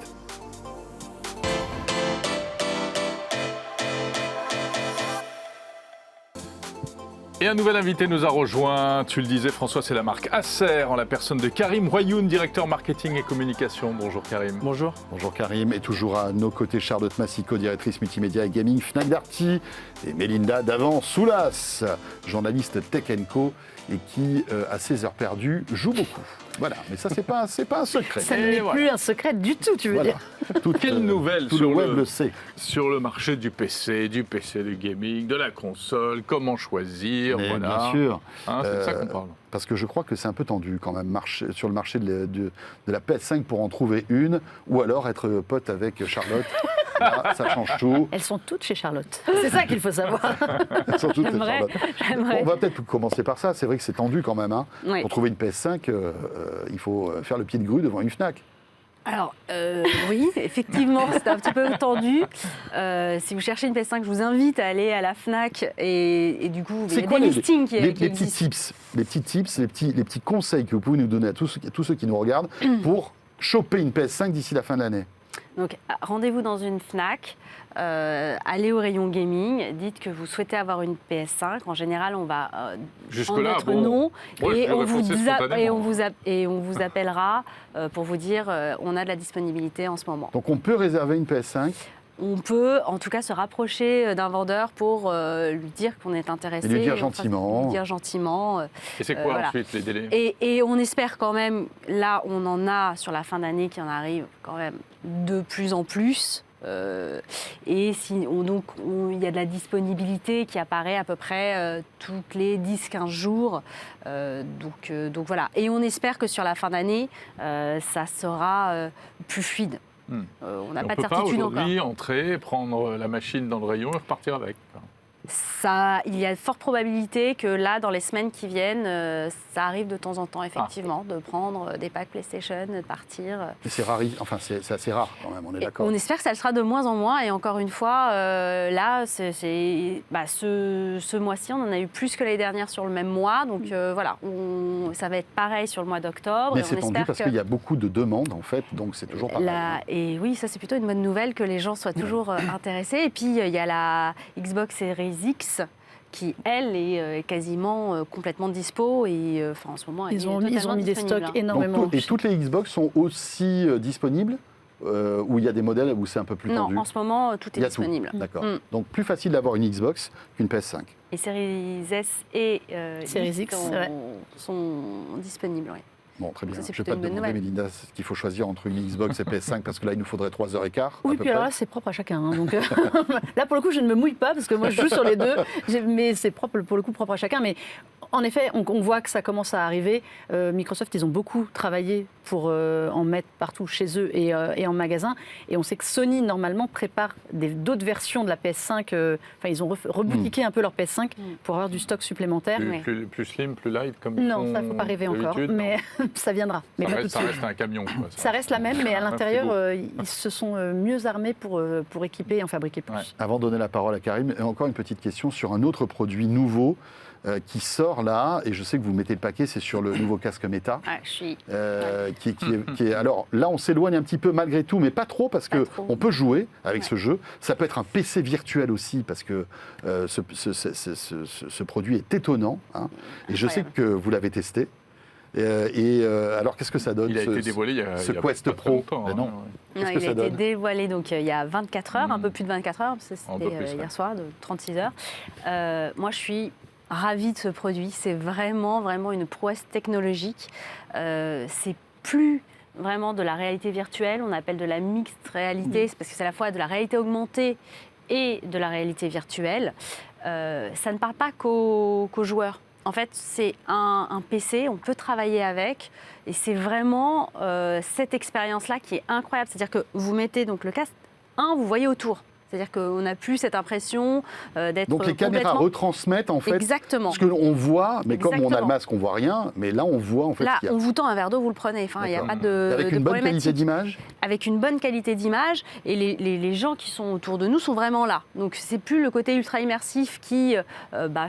Et un nouvel invité nous a rejoint. Tu le disais, François, c'est la marque Acer, en la personne de Karim Royoun, directeur marketing et communication. Bonjour Karim. Bonjour. Bonjour Karim, et toujours à nos côtés Charlotte Massico, directrice multimédia et gaming Fnac Darty, et Mélinda Davant-Soulas, journaliste Tech & Co, et qui, à ses heures perdues, joue beaucoup. Voilà, mais ça, c'est pas un secret. Ça Et n'est voilà. plus un secret du tout, tu veux Voilà. dire. Quelle nouvelle Tout sur le web le- le sait. Sur le marché du PC du gaming, de la console, comment choisir, Mais voilà. bien sûr. Hein, c'est de ça qu'on Euh, parle. Parce que je crois que c'est un peu tendu quand même sur le marché de la PS5 pour en trouver une, ou alors être pote avec Charlotte. Là, ça change tout. Elles sont toutes chez Charlotte. C'est ça qu'il faut savoir. Surtout que J'aimerais. Charlotte. J'aimerais. On va peut-être commencer par ça. C'est vrai que c'est tendu quand même. Hein. Oui. Pour trouver une PS5, il faut faire le pied de grue devant une Fnac. Alors, oui, effectivement, c'est un petit peu tendu. Si vous cherchez une PS5, je vous invite à aller à la FNAC et du coup, il y C'est a quoi des les listings qui petits existent. tips, les petits conseils que vous pouvez nous donner à tous ceux qui nous regardent pour choper une PS5 d'ici la fin de l'année? Donc, rendez-vous dans une FNAC, allez au rayon gaming, dites que vous souhaitez avoir une PS5. En général, on va prendre Jusque-là, notre bon. nom Moi, je et, vais on vous réponser spontanément. et on vous appellera pour vous dire on a de la disponibilité en ce moment. Donc on peut réserver une PS5 On peut en tout cas se rapprocher d'un vendeur pour lui dire qu'on est intéressé. Et lui dire on fera- gentiment. lui dire gentiment. Et c'est quoi voilà. ensuite les délais? Et on espère quand même, là on en a sur la fin d'année qui en arrive quand même de plus en plus. Et il y a de la disponibilité qui apparaît à peu près toutes les 10-15 jours. Donc voilà. Et on espère que sur la fin d'année, ça sera plus fluide. On n'a On pas de peut pas certitude encore. aujourd'hui entrer, prendre la machine dans le rayon et repartir avec. Il y a de fortes probabilités que là, dans les semaines qui viennent, ça arrive de temps en temps, effectivement, de prendre des packs PlayStation, de partir. Mais c'est rare, enfin c'est assez rare quand même, on est Et d'accord. on espère que ça le sera de moins en moins. Et encore une fois, là, ce mois-ci, on en a eu plus que l'année dernière sur le même mois. Donc voilà, ça va être pareil sur le mois d'octobre. Mais Et on c'est tendu espère parce que qu'il y a beaucoup de demandes en fait, donc c'est toujours pas mal. Et oui, ça c'est plutôt une bonne nouvelle que les gens soient toujours intéressés. Et puis il y a la Xbox Series X qui, elle, est quasiment complètement dispo. Et en ce moment, elle Ils est ont totalement mis des disponible, stocks hein. énormément. Donc, et toutes les Xbox sont aussi disponibles ou il y a des modèles où c'est un peu plus tendu? Non, en ce moment, tout Il est y a tout. disponible. D'accord. Mm. Donc plus facile d'avoir une Xbox qu'une PS5. Et Series S et Series X, ouais. sont disponibles, oui. Bon, très bien. Ça, c'est Je ne vais plutôt pas une te bonne demander, nouvelle. Mélinda, ce qu'il faut choisir entre une Xbox et PS5, parce que là, il nous faudrait 3h15. à Oui, peu puis alors près. là, c'est propre à chacun. Hein, donc, là, pour le coup, je ne me mouille pas parce que moi, je joue sur les deux. Mais c'est propre, pour le coup, propre à chacun. Mais en effet, on voit que ça commence à arriver. Microsoft, ils ont beaucoup travaillé pour en mettre partout chez eux et en magasin. Et on sait que Sony, normalement, prépare d'autres versions de la PS5. Enfin, ils ont reboutiqué un peu leur PS5 pour avoir du stock supplémentaire. Plus slim, plus light, comme ils Non, font ça, il ne faut pas rêver encore. d'habitude. Mais ça viendra. Mais pas tout de Ça suite. reste un camion. Quoi, Ça reste la même, mais à Un l'intérieur, frigo. ils se sont mieux armés pour équiper et en fabriquer plus. Ouais. Avant de donner la parole à Karim, encore une petite question sur un autre produit nouveau qui sort là, et je sais que vous mettez le paquet, c'est sur le nouveau casque Meta. Ouais, je suis... Qui est, alors là, on s'éloigne un petit peu malgré tout, mais pas trop, parce Pas que trop. on peut jouer avec Ouais. ce jeu. Ça peut être un PC virtuel aussi, parce que ce produit est étonnant. Hein. Et je sais Incroyable. que vous l'avez testé. Alors, qu'est-ce que ça donne Il a été dévoilé il y a ce il y a Quest pas très Pro. longtemps, Ben hein, non. ouais. Qu'est-ce Non, que il ça a été donne dévoilé donc, il y a 24 heures, un peu plus de 24 heures, parce que Un peu c'était plus, ouais. hier soir, de 36 heures. Moi, je suis ravie de ce produit. C'est vraiment, vraiment une prouesse technologique. C'est plus vraiment de la réalité virtuelle, on appelle de la mixed réalité, c'est parce que c'est à la fois de la réalité augmentée et de la réalité virtuelle. Ça ne parle pas qu'aux joueurs. En fait, c'est un PC, on peut travailler avec, et c'est vraiment cette expérience-là qui est incroyable. C'est-à-dire que vous mettez donc le casque, vous voyez autour. C'est-à-dire qu'on n'a plus cette impression d'être Donc les caméras complètement... retransmettent en fait Exactement. ce que l'on voit, mais comme on a le Exactement. masque, on voit rien. Mais là, on voit en fait Là, ce qu'il y a. on vous tend un verre d'eau, vous le prenez. Enfin, il n'y a D'accord. pas de Avec de une bonne qualité problématique. d'image. Avec une bonne qualité d'image, et les gens qui sont autour de nous sont vraiment là. Donc c'est plus le côté ultra immersif qui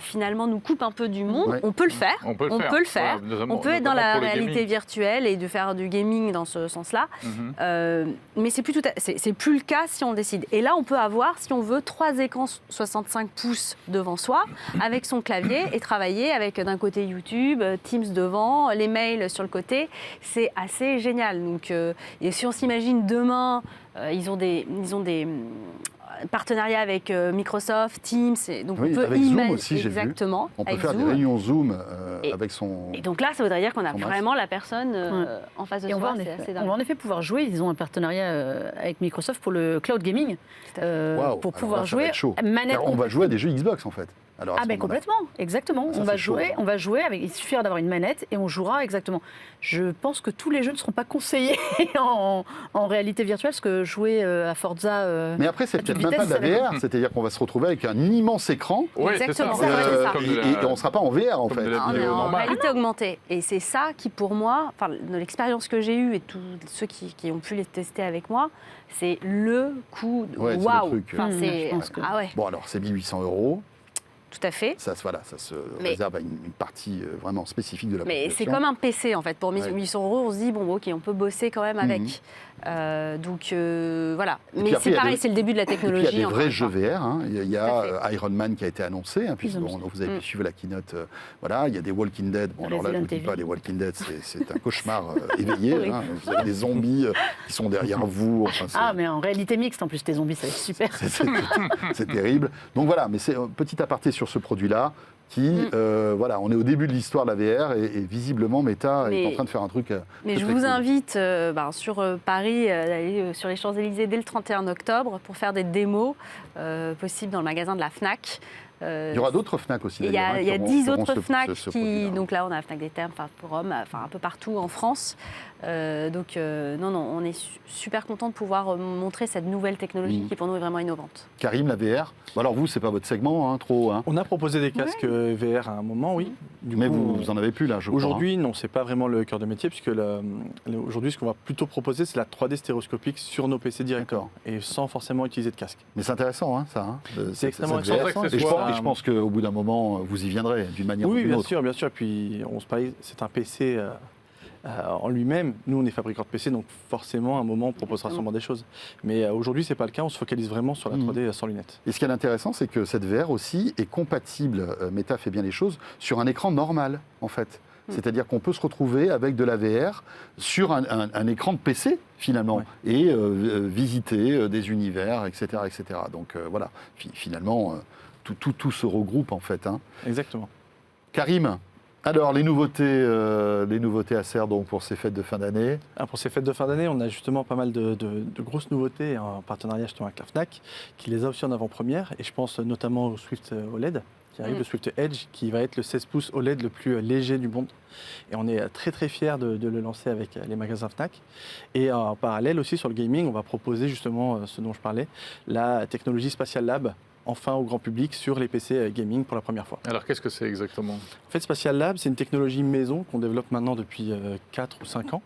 finalement nous coupe un peu du monde. Ouais. On peut le faire. On peut le faire. Voilà, On peut être dans la notamment pour le réalité gaming. virtuelle et de faire du gaming dans ce sens-là. Mhm. Mais c'est plus le cas si on décide. Et là, on peut avoir, si on veut, 3 écrans 65 pouces devant soi, avec son clavier, et travailler avec d'un côté YouTube, Teams devant, les mails sur le côté. C'est assez génial. Donc, et si on s'imagine demain, ils ont des partenariats avec Microsoft, Teams, et donc Oui, on peut avec Zoom imaginer aussi, j'ai vu. exactement. On peut avec faire des Zoom. réunions Zoom Et- avec son. Et donc là, ça voudrait dire qu'on a Son masque. vraiment la personne en face de Et on soi. va, C'est assez on dingue. va en effet pouvoir jouer. Ils ont un partenariat avec Microsoft pour le cloud gaming, Waouh, pour alors pouvoir là, ça va jouer être chaud. manette. Car on va jouer à des jeux Xbox en fait. Alors, à Ah ce ben moment-là. complètement, exactement. Ça, on va c'est chaud, jouer, hein. on va jouer avec. Il suffira d'avoir une manette et on jouera exactement. Je pense que tous les jeux ne seront pas conseillés en réalité virtuelle, parce que jouer à Forza. Mais après, c'est à toute peut-être même pas de la vitesse, ça VR, c'est-à-dire qu'on va se retrouver avec un immense écran Ouais, c'est Exactement, ça. c'est vrai, c'est ça. Comme de et la- on ne sera pas en VR en comme fait. de la On est vidéo en normale. réalité augmentée. Et c'est ça qui, pour moi, enfin, de l'expérience que j'ai eue et tous ceux qui ont pu les tester avec moi, c'est le coup de Ouais, c'est le waouh. truc. Enfin, Je c'est pense que- ah ouais, Bon alors, c'est 1800 €. tout à fait. Ça se Mais- réserve à une partie vraiment spécifique de la Mais population. c'est comme un PC en fait. Pour Ouais. 800 €, on se dit bon, ok, on peut bosser quand même avec. Mhm. Donc voilà. puis Mais après, c'est il y a pareil, de- c'est le début de la Et puis technologie. il y a des encore vrais une jeux fois. VR. Hein. Il y Tout à a Iron Man qui a été annoncé, hein, puisque Ils ont- vous avez pu suivre la keynote. Voilà, il y a des Walking Dead. Bon, alors là, je ne Resident vous dis Evil. pas, les Walking Dead, c'est un cauchemar éveillé. Hein. Vous avez des zombies qui sont derrière vous. Enfin, c'est- Ah, mais en réalité mixte en plus, tes zombies, ça va être super. c'est terrible. Donc voilà, mais c'est un petit aparté sur ce produit-là. Voilà, on est au début de l'histoire de la VR et visiblement Meta est Mais- en train de faire un truc. Mais très, je très vous cool. invite sur Paris, d'aller sur les Champs-Élysées dès le 31 octobre pour faire des démos possibles dans le magasin de la FNAC. Il y aura d'autres Fnac aussi. Il y a, d'ailleurs, hein, il y a qui auront- 10 qui auront autres ce FNAC produit-là. qui... Donc là, on a la FNAC des Termes, Forum, un peu partout en France. Non, on est super content de pouvoir montrer cette nouvelle technologie qui, pour nous, est vraiment innovante. Karim, la VR. Bon, alors vous, c'est pas votre segment, hein, trop. Hein. On a proposé des casques VR à un moment, oui. Du Mais coup, vous en avez plus là, je crois. aujourd'hui, non, c'est pas vraiment le cœur de métier, puisque aujourd'hui, ce qu'on va plutôt proposer, c'est la 3D stéréoscopique sur nos PC directement, et sans forcément utiliser de casque. Mais c'est intéressant, hein, ça. Hein, C'est extrêmement cette VR. intéressant. Et accessoire. je pense qu'au bout d'un moment, vous y viendrez d'une manière ou Oui, d'une bien autre. sûr, bien sûr. Puis on se parlait, c'est un PC en lui-même. Nous, on est fabricant de PC, donc forcément, à un moment, on proposera sûrement des choses. Mais aujourd'hui, c'est pas le cas. On se focalise vraiment sur la 3D sans lunettes. Et ce qui est intéressant, c'est que cette VR aussi est compatible, Meta fait bien les choses, sur un écran normal, en fait. C'est-à-dire qu'on peut se retrouver avec de la VR sur un écran de PC, finalement, Ouais. et visiter des univers, etc. etc. Donc voilà, finalement, tout se regroupe, en fait. Hein. Exactement. Karim, Alors, les nouveautés Acer donc, pour ces fêtes de fin d'année. Pour ces fêtes de fin d'année, on a justement pas mal de grosses nouveautés en partenariat justement avec la Fnac, qui les a aussi en avant-première. Et je pense notamment au Swift OLED, qui arrive, le Swift Edge, qui va être le 16 pouces OLED le plus léger du monde. Et on est très très fiers de le lancer avec les magasins Fnac. Et en parallèle aussi sur le gaming, on va proposer justement ce dont je parlais, la technologie Spatial Lab, enfin au grand public sur les PC gaming pour la première fois. Alors qu'est-ce que c'est exactement? En fait, Spatial Lab, c'est une technologie maison qu'on développe maintenant depuis 4 ou 5 ans,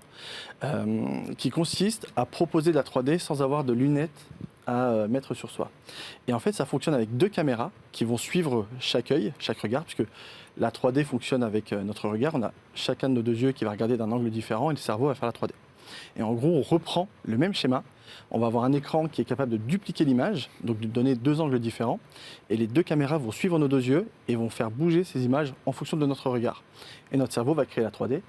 qui consiste à proposer de la 3D sans avoir de lunettes à mettre sur soi. Et en fait, ça fonctionne avec 2 caméras qui vont suivre chaque œil, chaque regard, puisque la 3D fonctionne avec notre regard. On a chacun de nos 2 yeux qui va regarder d'un angle différent et le cerveau va faire la 3D. Et en gros, on reprend le même schéma. On va avoir un écran qui est capable de dupliquer l'image, donc de donner 2 angles différents. Et les 2 caméras vont suivre nos 2 yeux et vont faire bouger ces images en fonction de notre regard. Et notre cerveau va créer la 3D.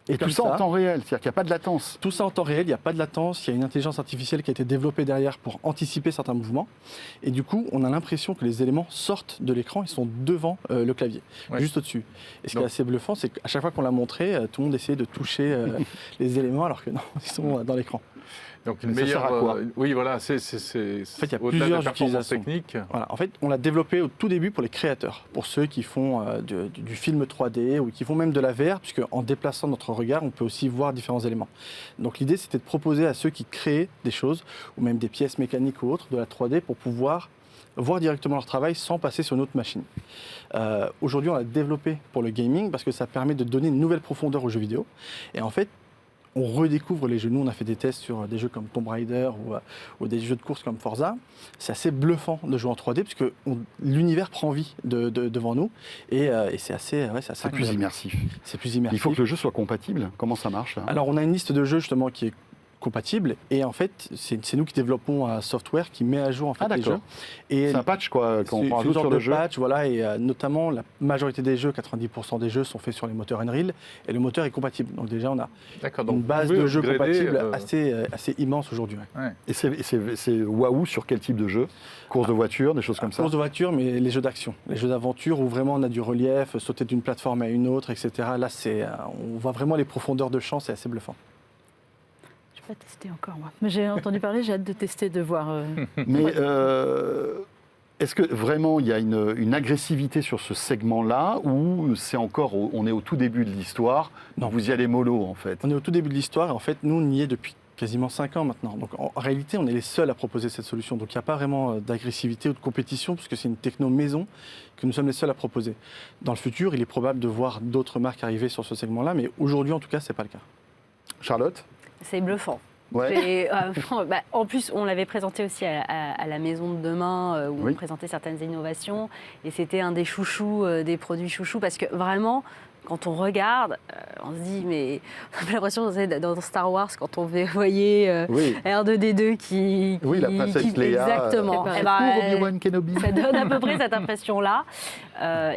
Et tout ça en temps réel, c'est-à-dire qu'il n'y a pas de latence. Tout ça en temps réel, il n'y a pas de latence, il y a une intelligence artificielle qui a été développée derrière pour anticiper certains mouvements. Et du coup, on a l'impression que les éléments sortent de l'écran, ils sont devant le clavier, juste au-dessus. Et ce qui est assez bluffant, c'est qu'à chaque fois qu'on l'a montré, tout le monde essayait de toucher les éléments alors que non, ils sont dans l'écran. Donc une mais meilleure. Ça sert à quoi oui, voilà, c'est. En fait, il y a au-delà plusieurs de la performance utilisations. technique. Voilà. En fait, on l'a développé au tout début pour les créateurs, pour ceux qui font du film 3D ou qui font même de la VR, puisque en déplaçant notre regard, on peut aussi voir différents éléments. Donc l'idée, c'était de proposer à ceux qui créent des choses, ou même des pièces mécaniques ou autres, de la 3D pour pouvoir voir directement leur travail sans passer sur une autre machine. Aujourd'hui, on l'a développé pour le gaming parce que ça permet de donner une nouvelle profondeur aux jeux vidéo. Et en fait, on redécouvre les jeux. Nous, on a fait des tests sur des jeux comme Tomb Raider ou des jeux de course comme Forza. C'est assez bluffant de jouer en 3D puisque l'univers prend vie devant nous et c'est assez C'est plus immersif. C'est plus immersif. Il faut que le jeu soit compatible. Comment ça marche là? Alors, on a une liste de jeux justement qui est compatible et en fait c'est nous qui développons un software qui met à jour en fait les jeux. Et c'est un patch quoi, quand on rajoute sur le jeu. Patch, voilà, et notamment la majorité des jeux, 90% des jeux sont faits sur les moteurs Unreal et le moteur est compatible. Donc déjà on a une base de jeux compatibles assez immense aujourd'hui. Ouais. Et c'est waouh sur quel type de jeu? Course de voiture, des choses comme ça? Course de voiture, mais les jeux d'action, les jeux d'aventure où vraiment on a du relief, sauter d'une plateforme à une autre, etc. Là on voit vraiment les profondeurs de champ, c'est assez bluffant. Pas testé encore, moi. Mais j'ai entendu parler, j'ai hâte de tester, de voir. Mais est-ce que vraiment il y a une agressivité sur ce segment-là ou c'est encore, on est au tout début de l'histoire, Non. vous y allez mollo en fait? On est au tout début de l'histoire et en fait, nous, on y est depuis quasiment 5 ans maintenant. Donc en réalité, on est les seuls à proposer cette solution. Donc il n'y a pas vraiment d'agressivité ou de compétition puisque c'est une techno maison que nous sommes les seuls à proposer. Dans le futur, il est probable de voir d'autres marques arriver sur ce segment-là, mais aujourd'hui, en tout cas, ce n'est pas le cas. Charlotte? C'est bluffant. Ouais. En plus, on l'avait présenté aussi à la Maison de Demain, où Oui. on présentait certaines innovations. Et c'était un des chouchous, des produits chouchous, parce que vraiment, quand on regarde, on se dit, mais on a l'impression dans Star Wars, quand on voyait Oui. R2D2 qui... Oui, la princesse Leia. Exactement. Pour Eh ben, Obi-Wan Kenobi. ça donne à peu près cette impression-là.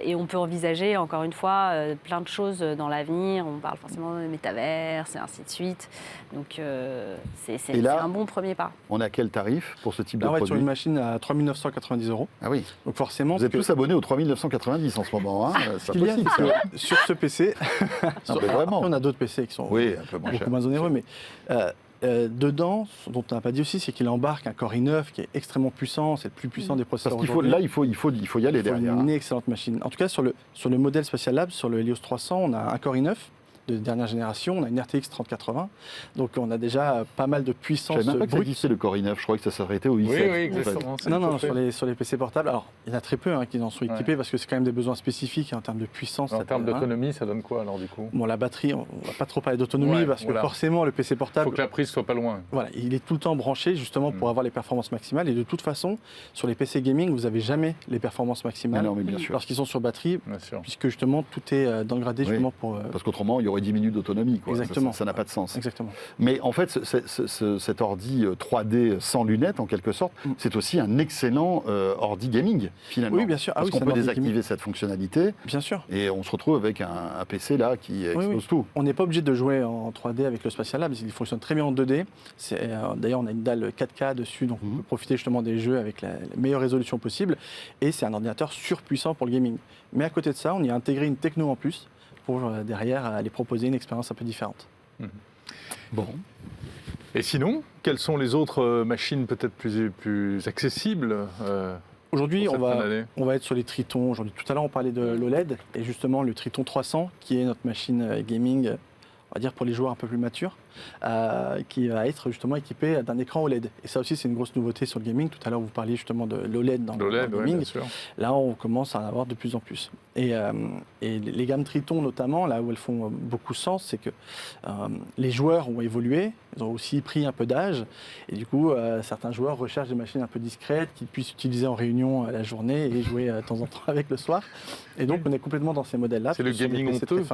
Et on peut envisager, encore une fois, plein de choses dans l'avenir. On parle forcément de métaverse et ainsi de suite. Donc, c'est là, un bon premier pas. On a quel tarif pour ce type Là, de on va être sur produit? une machine à 3 990 €. Ah oui. Donc forcément, Vous êtes tous abonnés aux 3990 en ce moment, hein? C'est ce pas qu'il y a, possible. c'est ça. que sur ce PC, Non, mais vraiment. après, on a d'autres PC qui sont Oui, un peu moins cher. beaucoup moins onéreux, mais dedans, ce dont on n'a pas dit aussi, c'est qu'il embarque un Core i9 qui est extrêmement puissant, c'est le plus puissant des processeurs Parce qu'il faut, aujourd'hui. là, il faut y aller Il faut derrière. une excellente machine. En tout cas, sur le modèle Spatial Lab, sur le Helios 300, on a un Core i9 de dernière génération, on a une RTX 3080, donc on a déjà pas mal de Je puissance savais même pas que ça brute. existait le Core i9, je croyais que ça s'arrêtait au i7. Oui, en fait. exactement. c'est Non, tout à non, fait. sur les PC portables, alors il y en a très peu qui en sont équipés parce que c'est quand même des besoins spécifiques en termes de puissance. En ça termes peut- d'autonomie, ça donne quoi alors du coup? Bon, la batterie, on va pas trop parler d'autonomie Ouais, parce que voilà. forcément le PC Il portable, faut que la prise soit pas loin. voilà, il est tout le temps branché justement pour avoir les performances maximales et de toute façon, sur les PC gaming, vous n'avez jamais les performances Mais maximales non, mais bien sûr. lorsqu'ils sont sur batterie Bien sûr. puisque justement tout est dégradé Oui. justement pour... Parce qu'autrement, il y aurait 10 minutes d'autonomie. Quoi. Exactement. Ça n'a pas de sens. Exactement. Mais en fait, cet ordi 3D sans lunettes, en quelque sorte, c'est aussi un excellent ordi gaming, finalement. Oui, bien sûr. Ah Parce oui, qu'on c'est peut un ordi désactiver cette fonctionnalité Bien sûr. et on se retrouve avec un PC là qui explose tout. On n'est pas obligé de jouer en 3D avec le Spatial Lab, il fonctionne très bien en 2D. D'ailleurs, on a une dalle 4K dessus, donc on peut profiter justement des jeux avec la meilleure résolution possible. Et c'est un ordinateur surpuissant pour le gaming. Mais à côté de ça, on y a intégré une techno en plus pour derrière aller proposer une expérience un peu différente. Bon. Et sinon, quelles sont les autres machines peut-être plus accessibles Aujourd'hui, pour cette fin d'année on va être sur les Tritons. Aujourd'hui, tout à l'heure, on parlait de l'OLED et justement le Triton 300, qui est notre machine gaming, on va dire pour les joueurs un peu plus matures, qui va être justement équipée d'un écran OLED. Et ça aussi, c'est une grosse nouveauté sur le gaming. Tout à l'heure, vous parliez justement de l'OLED dans le gaming. bien sûr. Là, on commence à en avoir de plus en plus. Et les gammes Triton, notamment, là où elles font beaucoup sens, c'est que les joueurs ont évolué, ils ont aussi pris un peu d'âge. Et du coup, certains joueurs recherchent des machines un peu discrètes qu'ils puissent utiliser en réunion la journée et jouer de temps en temps avec le soir. Et donc, on est complètement dans ces modèles-là. C'est le gaming honteux.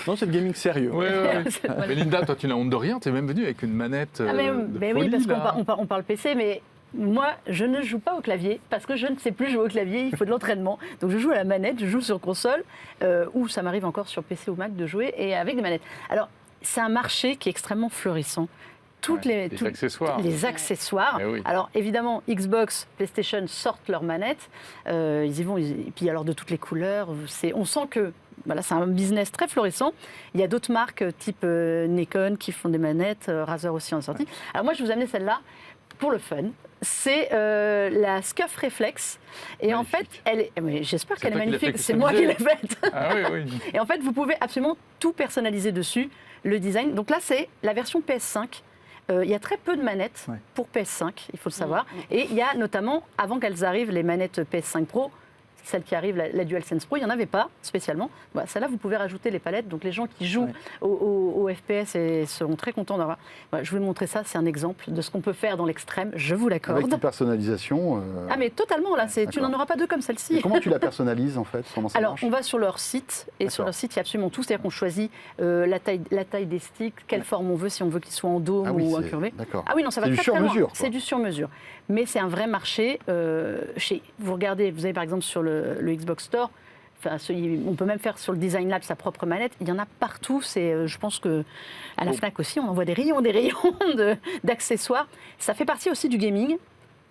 Non, c'est le gaming sérieux. Ouais. Mais Linda, toi, tu n'as honte de rien. Tu es même venue avec une manette. Oui, parce qu'on parle PC, mais moi, je ne joue pas au clavier parce que je ne sais plus jouer au clavier. Il faut de l'entraînement. Donc, je joue à la manette, je joue sur console, ou ça m'arrive encore sur PC ou Mac de jouer et avec des manettes. Alors, c'est un marché qui est extrêement florissant. Les accessoires. Les accessoires. Oui. Alors évidemment, Xbox, PlayStation sortent leurs manettes. Ils y vont. Et puis alors de toutes les couleurs. On sent que voilà, c'est un business très florissant. Il y a d'autres marques type Nikon qui font des manettes. Razer aussi en a sorti. Alors moi, je vous amener celle-là pour le fun. C'est la Scuf Reflex. Et magnifique. En fait, elle est. Mais j'espère qu'elle est toi qui l'as magnifique. fait C'est moi qui l'ai faite. Ah oui. Et en fait, vous pouvez absolument tout personnaliser dessus. Le design. Donc là, c'est la version PS5. Il y a très peu de manettes pour PS5, il faut le savoir. Et il y a notamment, avant qu'elles arrivent, les manettes PS5 Pro, celle qui arrive, la DualSense Pro, il n'y en avait pas spécialement. Voilà, celle-là, vous pouvez rajouter les palettes. Donc les gens qui jouent au FPS seront très contents d'avoir. Voilà, je vais vous montrer ça, c'est un exemple de ce qu'on peut faire dans l'extrême, je vous l'accorde. Avec une personnalisation. Ah mais totalement, là, tu n'en auras pas deux comme celle-ci. Et comment tu la personnalises en fait? Comment ça Alors, marche? on va sur leur site, et sur leur site, il y a absolument tout. C'est-à-dire qu'on choisit la taille des sticks, quelle forme on veut, si on veut qu'ils soient en dôme ou incurvés. D'accord. Ah oui, non, ça va C'est très, du très loin. sur-mesure. C'est du sur-mesure. Mais c'est un vrai marché. Vous regardez, vous avez par exemple sur le Xbox Store, on peut même faire sur le Design Lab sa propre manette. Il y en a partout. Je pense qu'à la Fnac aussi, on en voit des rayons d'accessoires. Ça fait partie aussi du gaming.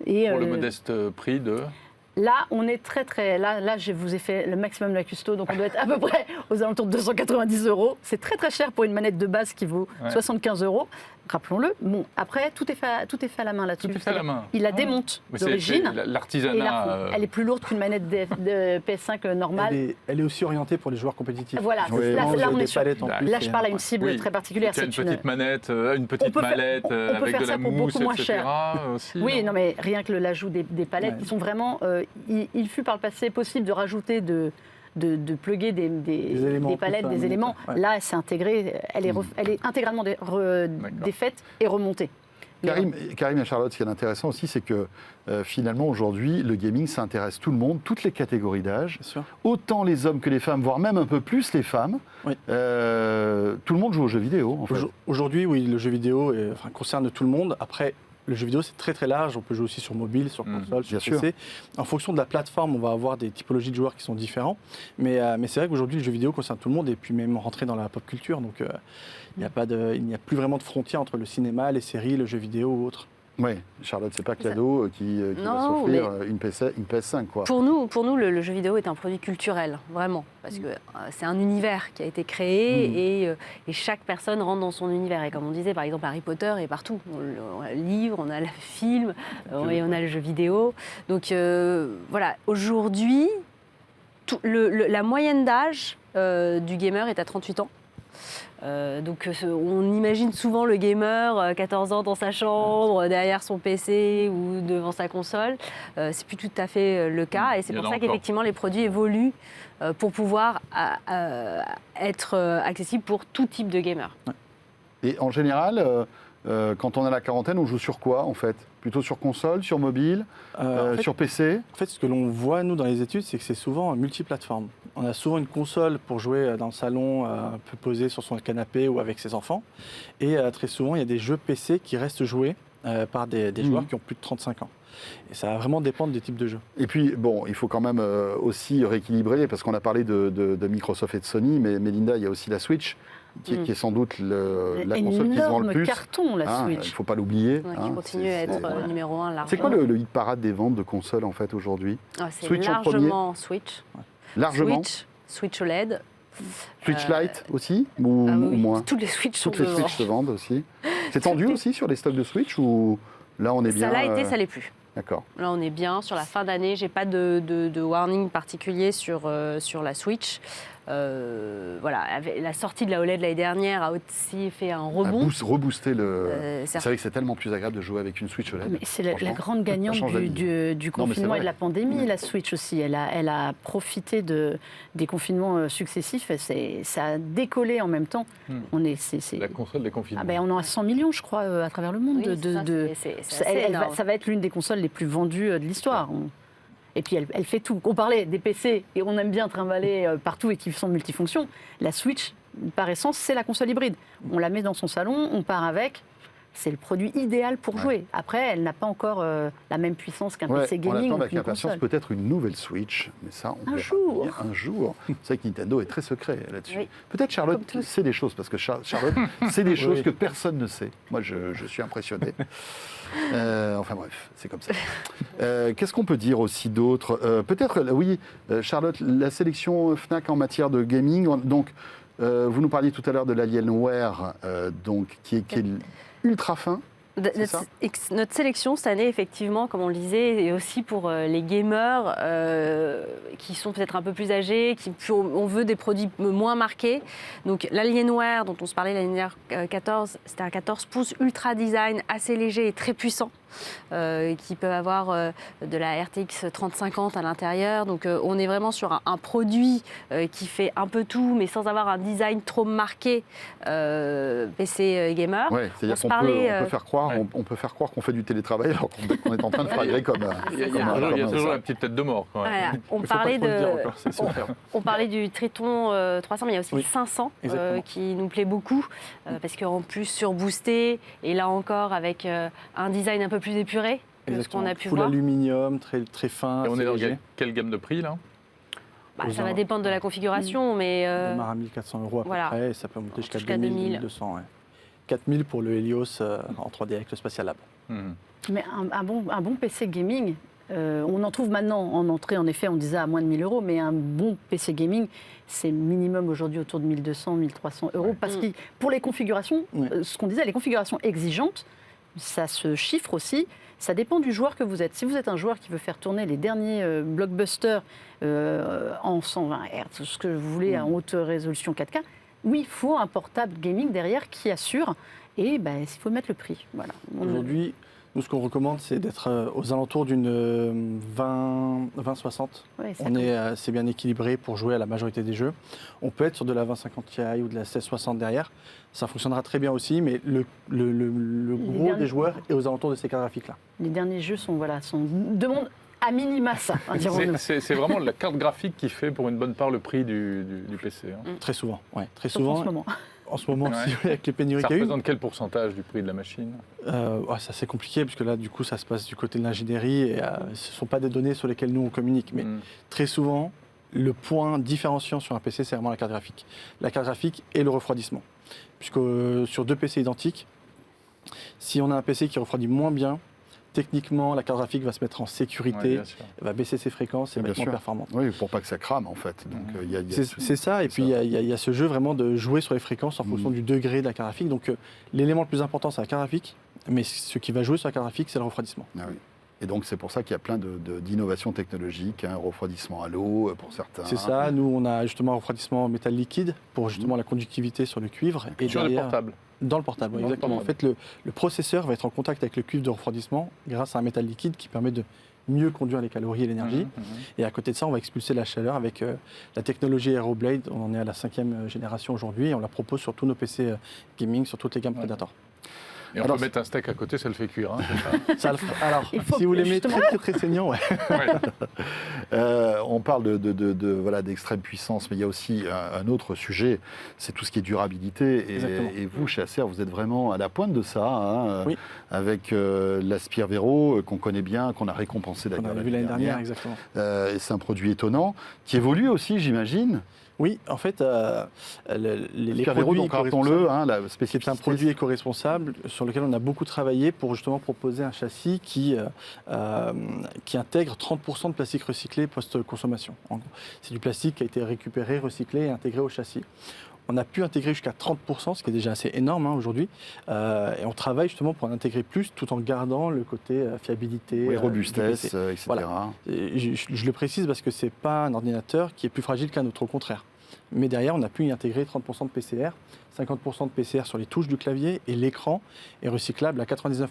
Et, pour le modeste prix de... Là, on est très. Là, je vous ai fait le maximum de la custo, donc on doit être à peu près aux alentours de 290 €. C'est très cher pour une manette de base qui vaut 75 €. Rappelons-le. Bon, après, tout est fait à la main là-dessus. Tout est fait à la main. Il la démonte Mais d'origine. l'artisanat. Elle est plus lourde qu'une manette de PS5 normale. Elle est aussi orientée pour les joueurs compétitifs. Voilà. Oui. Là, on est sur. Là, Je parle à une cible très particulière. Tu as une petite manette, une petite mallette on peut avec faire de ça la pour mousse, beaucoup moins etc. cher. Aussi, Oui, non, mais rien que l'ajout des palettes, qui sont vraiment. Il fut par le passé possible de rajouter de plugger des palettes, des éléments. Ouais. Là, c'est intégré, elle est intégralement défaite et remontée. Karim et Charlotte, ce qui est intéressant aussi, c'est que finalement aujourd'hui, le gaming, ça intéresse tout le monde, toutes les catégories d'âge, autant les hommes que les femmes, voire même un peu plus les femmes. Oui. Tout le monde joue aux jeux vidéo, en fait. Aujourd'hui, oui, le jeu vidéo concerne tout le monde. Après, le jeu vidéo, c'est très large. On peut jouer aussi sur mobile, sur console, sur PC. En fonction de la plateforme, on va avoir des typologies de joueurs qui sont différents. Mais c'est vrai qu'aujourd'hui, le jeu vidéo concerne tout le monde et puis même rentrer dans la pop culture. Donc, il n'y a plus vraiment de frontière entre le cinéma, les séries, le jeu vidéo ou autre. Oui, Charlotte, c'est pas cadeau qui va s'offrir une PS5, quoi. Pour nous, le jeu vidéo est un produit culturel, vraiment, parce que c'est un univers qui a été créé et chaque personne rentre dans son univers. Et comme on disait, par exemple, Harry Potter est partout. On a le livre, on a le film, et on a le jeu vidéo. Donc voilà, aujourd'hui, la moyenne d'âge du gamer est à 38 ans. Donc on imagine souvent le gamer 14 ans dans sa chambre, derrière son PC ou devant sa console. C'est plus tout à fait le cas et c'est pour ça qu'effectivement les produits évoluent pour pouvoir être accessibles pour tout type de gamer. Et en général, quand on a la quarantaine, on joue sur quoi en fait? Plutôt sur console, sur mobile, sur PC? En fait, ce que l'on voit, nous, dans les études, c'est que c'est souvent multiplateforme. On a souvent une console pour jouer dans le salon, un peu posé sur son canapé ou avec ses enfants. Et très souvent, il y a des jeux PC qui restent joués par des joueurs qui ont plus de 35 ans. Et ça va vraiment dépendre des types de jeux. Et puis, bon, il faut quand même aussi rééquilibrer, parce qu'on a parlé de Microsoft et de Sony, mais Linda, il y a aussi la Switch, qui est sans doute la console qui se vend le plus. Carton, la Switch. Il ne faut pas l'oublier. Qui continue à être numéro 1 largement. C'est quoi le hit parade des ventes de consoles, en fait, aujourd'hui? C'est Switch en largement Switch. Largement. Switch OLED. Switch Lite aussi ou, Ah ou oui, moins toutes les Switch sont Toutes les devant. Switch se vendent aussi. C'est tendu aussi sur les stocks de Switch ou là on est bien Ça l'a été, ça l'est plus. D'accord. Là, on est bien sur la fin d'année. J'ai pas de warning particulier sur la Switch. Voilà, avec la sortie de la OLED l'année dernière a aussi fait un rebond. Rebooster le. C'est C'est vrai que c'est tellement plus agréable de jouer avec une Switch OLED. Mais c'est la Franchement, grande gagnante ça change la vie. du Non, mais c'est confinement vrai. et de la pandémie, la Switch aussi. Elle a profité des confinements successifs et ça a décollé en même temps. La console des confinements. Ah ben, on en a 100 millions, je crois, à travers le monde. Oui, c'est assez énorme. Ça va être l'une des consoles les plus vendues de l'histoire. Et puis elle fait tout. On parlait des PC et on aime bien trimballer partout et qui sont multifonctions. La Switch, par essence, c'est la console hybride. On la met dans son salon, on part avec. C'est le produit idéal pour jouer. Après, elle n'a pas encore la même puissance qu'un PC On gaming attend ou avec qu'une impatience console. peut-être une nouvelle Switch, mais ça, on Un verra jour. bien un jour. C'est vrai que Nintendo est très secret là-dessus. Oui. Peut-être Charlotte Comme tous. sait des choses, parce que Charlotte sait des choses Oui. que personne ne sait. Moi, je suis impressionné. Enfin bref, c'est comme ça. Qu'est-ce qu'on peut dire aussi d'autre Peut-être, oui, Charlotte, la sélection Fnac en matière de gaming. Donc, vous nous parliez tout à l'heure de l'Alienware, donc qui est ultra fin. C'est ça Notre sélection cette année, effectivement, comme on le disait, est aussi pour les gamers qui sont peut-être un peu plus âgés, on veut des produits moins marqués. Donc l'Alienware, dont on se parlait l'année dernière, 14, c'était un 14 pouces ultra design, assez léger et très puissant, qui peut avoir de la RTX 3050 à l'intérieur. Donc on est vraiment sur un produit qui fait un peu tout, mais sans avoir un design trop marqué PC gamer. Ouais, c'est-à-dire On se qu'on parlait, peut faire croire, ouais. on peut faire croire qu'on fait du télétravail alors qu'on est en train de travailler comme Il y a toujours la petite tête de mort. Quand même. Voilà. On Il faut pas parlait trop le dire de. encore, c'est super. On parlait du Triton 300, mais il y a aussi Oui, le 500 exactement. qui nous plaît beaucoup parce qu'en plus surboosté et là encore avec un design un peu plus épuré que ce qu'on a pu Full voir. aluminium, très, très fin. Et on assez est dans léger. quelle gamme de prix là Bah, ça va dépendre de la configuration, mais On démarre à 1400 € à peu voilà. près et ça peut monter jusqu'à Jusqu'à 2000, 2000. 2200. Ouais. 4000 pour le Helios en 3D avec le Spatial Lab. Mhm. Mais un bon PC gaming, on en trouve maintenant en entrée, en effet, on disait à moins de 1000 €, mais un bon PC gaming, c'est minimum aujourd'hui autour de 1200, 1300 €. Parce que pour les configurations, Ouais. ce qu'on disait, les configurations exigeantes, ça se chiffre aussi. Ça dépend du joueur que vous êtes. Si vous êtes un joueur qui veut faire tourner les derniers blockbusters en 120 Hz, ce que vous voulez en haute résolution 4K, oui, il faut un portable gaming derrière qui assure. Et ben, il faut mettre le prix. Voilà. Aujourd'hui, nous, ce qu'on recommande, c'est d'être aux alentours d'une 20-60. Ouais, ça C'est bien équilibré pour jouer à la majorité des jeux. On peut être sur de la 2050 Ti ou de la 1660 derrière. Ça fonctionnera très bien aussi, mais le gros derniers- des joueurs est aux alentours de ces cartes graphiques-là. Les derniers jeux demandent à minima ça. Hein, dirons-nous. C'est vraiment la carte graphique qui fait pour une bonne part le prix du PC. hein. Très souvent, ouais, très Surtout souvent. en ce moment. En ce moment, Ouais. si, avec les pénuries Ça qu'il y a eu, représente quel pourcentage du prix de la machine ça c'est compliqué parce que là, du coup, ça se passe du côté de l'ingénierie et ce ne sont pas des données sur lesquelles nous on communique. Mais Mhm. très souvent, le point différenciant sur un PC, c'est vraiment la carte graphique. La carte graphique et le refroidissement. Puisque sur deux PC identiques, si on a un PC qui refroidit moins bien, techniquement, la carte graphique va se mettre en Ouais, sécurité, bien sûr. elle va baisser ses fréquences et va Bien être moins sûr. performante. Oui, pour pas que ça crame en fait. Donc il y a C'est ça, et puis il y a ce jeu vraiment de jouer sur les fréquences en fonction du degré de la carte graphique. Donc l'élément le plus important, c'est la carte graphique, mais ce qui va jouer sur la carte graphique, c'est le refroidissement. Ah oui. Et donc c'est pour ça qu'il y a plein d'innovations technologiques, refroidissement à l'eau pour certains. C'est ça, nous on a justement un refroidissement en métal liquide pour justement la conductivité sur le cuivre. Et Sur le derrière- portable. Dans le portable, Dans le exactement. portable. En fait, le processeur va être en contact avec le cuivre de refroidissement grâce à un métal liquide qui permet de mieux conduire les calories et l'énergie. Mhm, mhm. Et à côté de ça, on va expulser la chaleur avec la technologie Aeroblade. On en est à la 5e génération aujourd'hui et on la propose sur tous nos PC gaming, sur toutes les gammes Predator. Et on Alors, peut mettre un steak à côté, ça le fait cuire. hein, c'est ça Alors, Il faut si vous l'aimez justement- très saignant, ouais. Ouais. On parle voilà, d'extrême puissance, mais il y a aussi un autre sujet, c'est tout ce qui est durabilité. Exactement. Et vous, chez Acer, vous êtes vraiment à la pointe de ça, hein, Oui. avec l'Aspire Vero, qu'on connaît bien, qu'on a récompensé On d'ailleurs a vu l'année dernière, exactement. Et c'est un produit étonnant, qui évolue aussi, j'imagine. Oui, en fait, les Pierre Véraud, produits donc rappelons-le, la c'est spécificité. un produit éco-responsable sur lequel on a beaucoup travaillé pour justement proposer un châssis qui intègre 30% de plastique recyclé post-consommation. En gros, c'est du plastique qui a été récupéré, recyclé et intégré au châssis. On a pu intégrer jusqu'à 30%, ce qui est déjà assez énorme aujourd'hui. Et on travaille justement pour en intégrer plus tout en gardant le côté fiabilité, Oui, robustesse, durabilité. etc. Voilà. Et je le précise parce que ce n'est pas un ordinateur qui est plus fragile qu'un autre, au contraire. Mais derrière, on a pu y intégrer 30% de PCR, 50% de PCR sur les touches du clavier et l'écran est recyclable à 99%.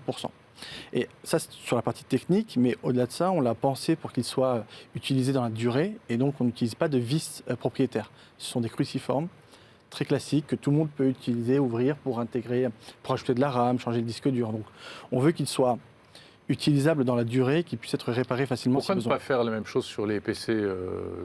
Et ça, c'est sur la partie technique, mais au-delà de ça, on l'a pensé pour qu'il soit utilisé dans la durée et donc on n'utilise pas de vis propriétaires. Ce sont des cruciformes très classiques que tout le monde peut utiliser, ouvrir pour intégrer, pour ajouter de la RAM, changer le disque dur. Donc on veut qu'il soit utilisable dans la durée, qu'il puisse être réparé facilement Pourquoi si ne besoin. pas faire la même chose sur les PC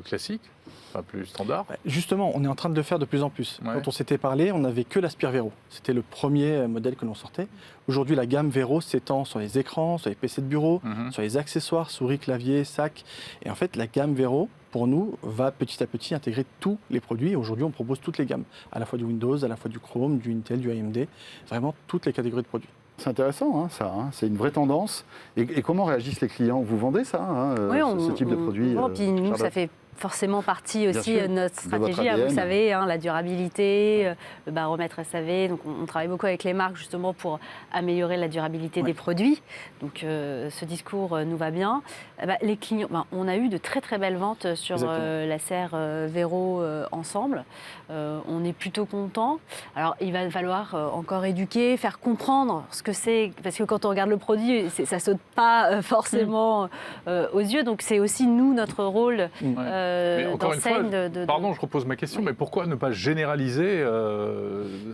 classiques, enfin plus standard? Justement, on est en train de le faire de plus en plus. Ouais. Quand on s'était parlé, on n'avait que l'Aspire Vero. C'était le premier modèle que l'on sortait. Aujourd'hui, la gamme Vero s'étend sur les écrans, sur les PC de bureau, sur les accessoires, souris, clavier, sac. Et en fait, la gamme Vero, pour nous, va petit à petit intégrer tous les produits. Aujourd'hui, on propose toutes les gammes, à la fois du Windows, à la fois du Chrome, du Intel, du AMD, vraiment toutes les catégories de produits. C'est intéressant, ça. C'est une vraie tendance. Et comment réagissent les clients? Vous vendez ça, Oui, ce type de produit vend, puis nous, Charlotte? ça fait forcément partie aussi sûr, de notre de votre stratégie. Vous ADN. savez, la durabilité, le baromètre SAV. Donc, on travaille beaucoup avec les marques justement pour améliorer la durabilité des produits. Donc, ce discours nous va bien. Les clients, on a eu de très très belles ventes sur la serre Vero ensemble. On est plutôt contents. Alors, il va falloir encore éduquer, faire comprendre ce que c'est, parce que quand on regarde le produit, ça saute pas forcément aux yeux. Donc, c'est aussi nous notre rôle. Mais encore une fois, d'enseigne pardon, je repose ma question, mais pourquoi ne pas généraliser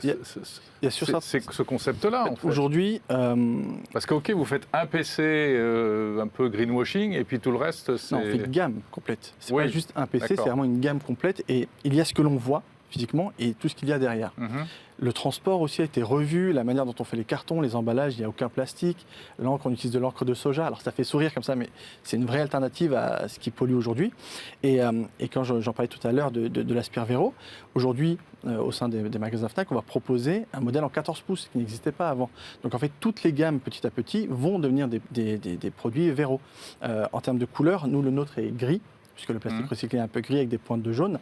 ce concept-là en fait? Aujourd'hui, Parce que, ok, vous faites un PC un peu greenwashing et puis tout le reste, c'est... non, on fait une gamme complète. C'est Oui, pas juste un PC, c'est d'accord. vraiment une gamme complète. Et il y a ce que l'on voit physiquement et tout ce qu'il y a derrière. Le transport aussi a été revu, la manière dont on fait les cartons, les emballages, il n'y a aucun plastique. L'encre, on utilise de l'encre de soja. Alors ça fait sourire comme ça, mais c'est une vraie alternative à ce qui pollue aujourd'hui. Et quand j'en parlais tout à l'heure de l'Aspire Vero, aujourd'hui, au sein des magasins Fnac, on va proposer un modèle en 14 pouces qui n'existait pas avant. Donc en fait, toutes les gammes, petit à petit, vont devenir des produits Vero. En termes de couleur, nous, le nôtre est gris, puisque le plastique recyclé est un peu gris avec des pointes de jaune.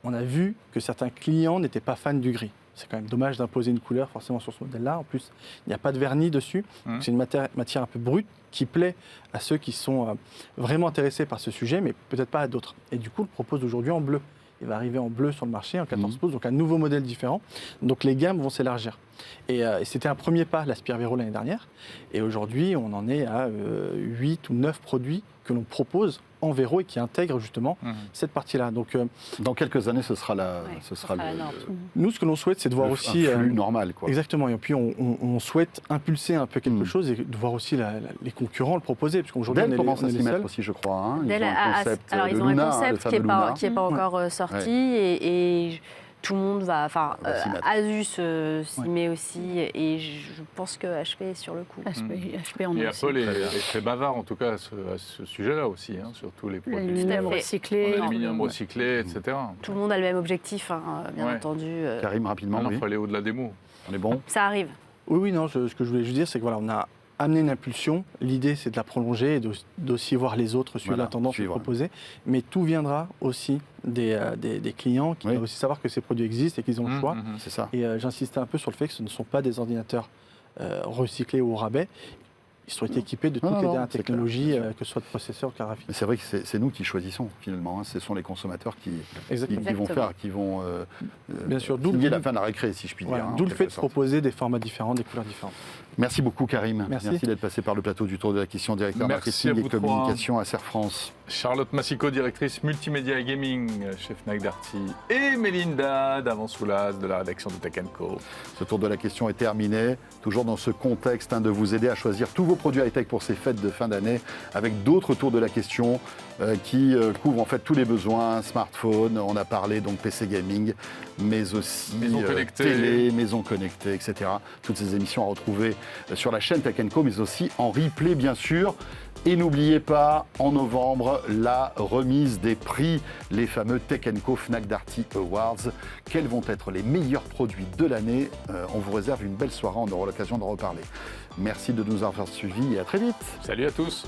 On a vu que certains clients n'étaient pas fans du gris. C'est quand même dommage d'imposer une couleur forcément sur ce modèle-là. En plus, il n'y a pas de vernis dessus. C'est une matière un peu brute qui plaît à ceux qui sont vraiment intéressés par ce sujet, mais peut-être pas à d'autres. Et du coup, on le propose aujourd'hui en bleu. Il va arriver en bleu sur le marché, en 14 pouces, donc un nouveau modèle différent. Donc les gammes vont s'élargir. Et c'était un premier pas, l'Aspire Vero, l'année dernière. Et aujourd'hui, on en est à 8 ou 9 produits que l'on propose en Vero et qui intègrent justement cette partie-là. Donc, dans quelques années, ce sera la norme. Nous, ce que l'on souhaite, c'est de voir aussi... un flux normal, quoi. Exactement. Et puis, on souhaite impulser un peu quelque chose et de voir aussi les concurrents le proposer. Parce qu'aujourd'hui, Dell on commence est à les s'y mettre seuls. aussi, je crois. Ils Dell ont un concept, alors, le ils ont Luna, un concept le qui n'est fameux pas, Luna. encore sorti et tout le monde va... Enfin, va s'y mettre. Asus s'y met aussi et je pense que HP est sur le coup. HP en Et a aussi. Apple est très bavard, en tout cas, à ce sujet-là aussi, sur tous les produits. L'aluminium Tout à fait. recyclé. L'aluminium recyclé, etc. Tout le monde a le même objectif, bien Ouais. entendu. Karim, rapidement, Maintenant, il oui. faut aller au-delà des mots. On est bon? Ça arrive. Oui, non, ce que je voulais juste dire, c'est que voilà, on a amené une impulsion. L'idée, c'est de la prolonger et d'aussi voir les autres suivre Voilà, la tendance suivre. proposée. Mais tout viendra aussi des clients qui Oui. doivent aussi savoir que ces produits existent et qu'ils ont le choix. C'est ça. Et j'insistais un peu sur le fait que ce ne sont pas des ordinateurs recyclés ou au rabais. Ils sont équipés de toutes Non, les non, dernières c'est technologies, clair, bien sûr. que ce soit de processeurs ou de carte graphique. Mais c'est vrai que c'est nous qui choisissons, finalement. Ce sont les consommateurs qui Exactement. vont Bien sûr, d'où signer la fin de la récré, si je puis Voilà, dire. d'où en le fait de quelque sorte. proposer des formats différents, des couleurs différentes. Merci beaucoup, Karim. Merci. d'être passé par le plateau du Tour de la Question, directeur Merci à marketing et vous trois. communication à Serre France. Charlotte Massico, directrice multimédia et gaming chez Fnac Darty, et Mélinda Davançoulas de la rédaction de Tech & Co. Ce Tour de la Question est terminé. Toujours dans ce contexte de vous aider à choisir tous vos produits high-tech pour ces fêtes de fin d'année, avec d'autres Tours de la Question qui couvrent en fait tous les besoins. Smartphone, on a parlé donc PC gaming, mais aussi Maison connectée. télé, maison connectée, etc. Toutes ces émissions à retrouver sur la chaîne Tech & Co, mais aussi en replay bien sûr. Et n'oubliez pas, en novembre, la remise des prix, les fameux Tech Co Fnac Darty Awards. Quels vont être les meilleurs produits de l'année? On vous réserve une belle soirée, on aura l'occasion d'en reparler. Merci de nous avoir suivis et à très vite. Salut à tous.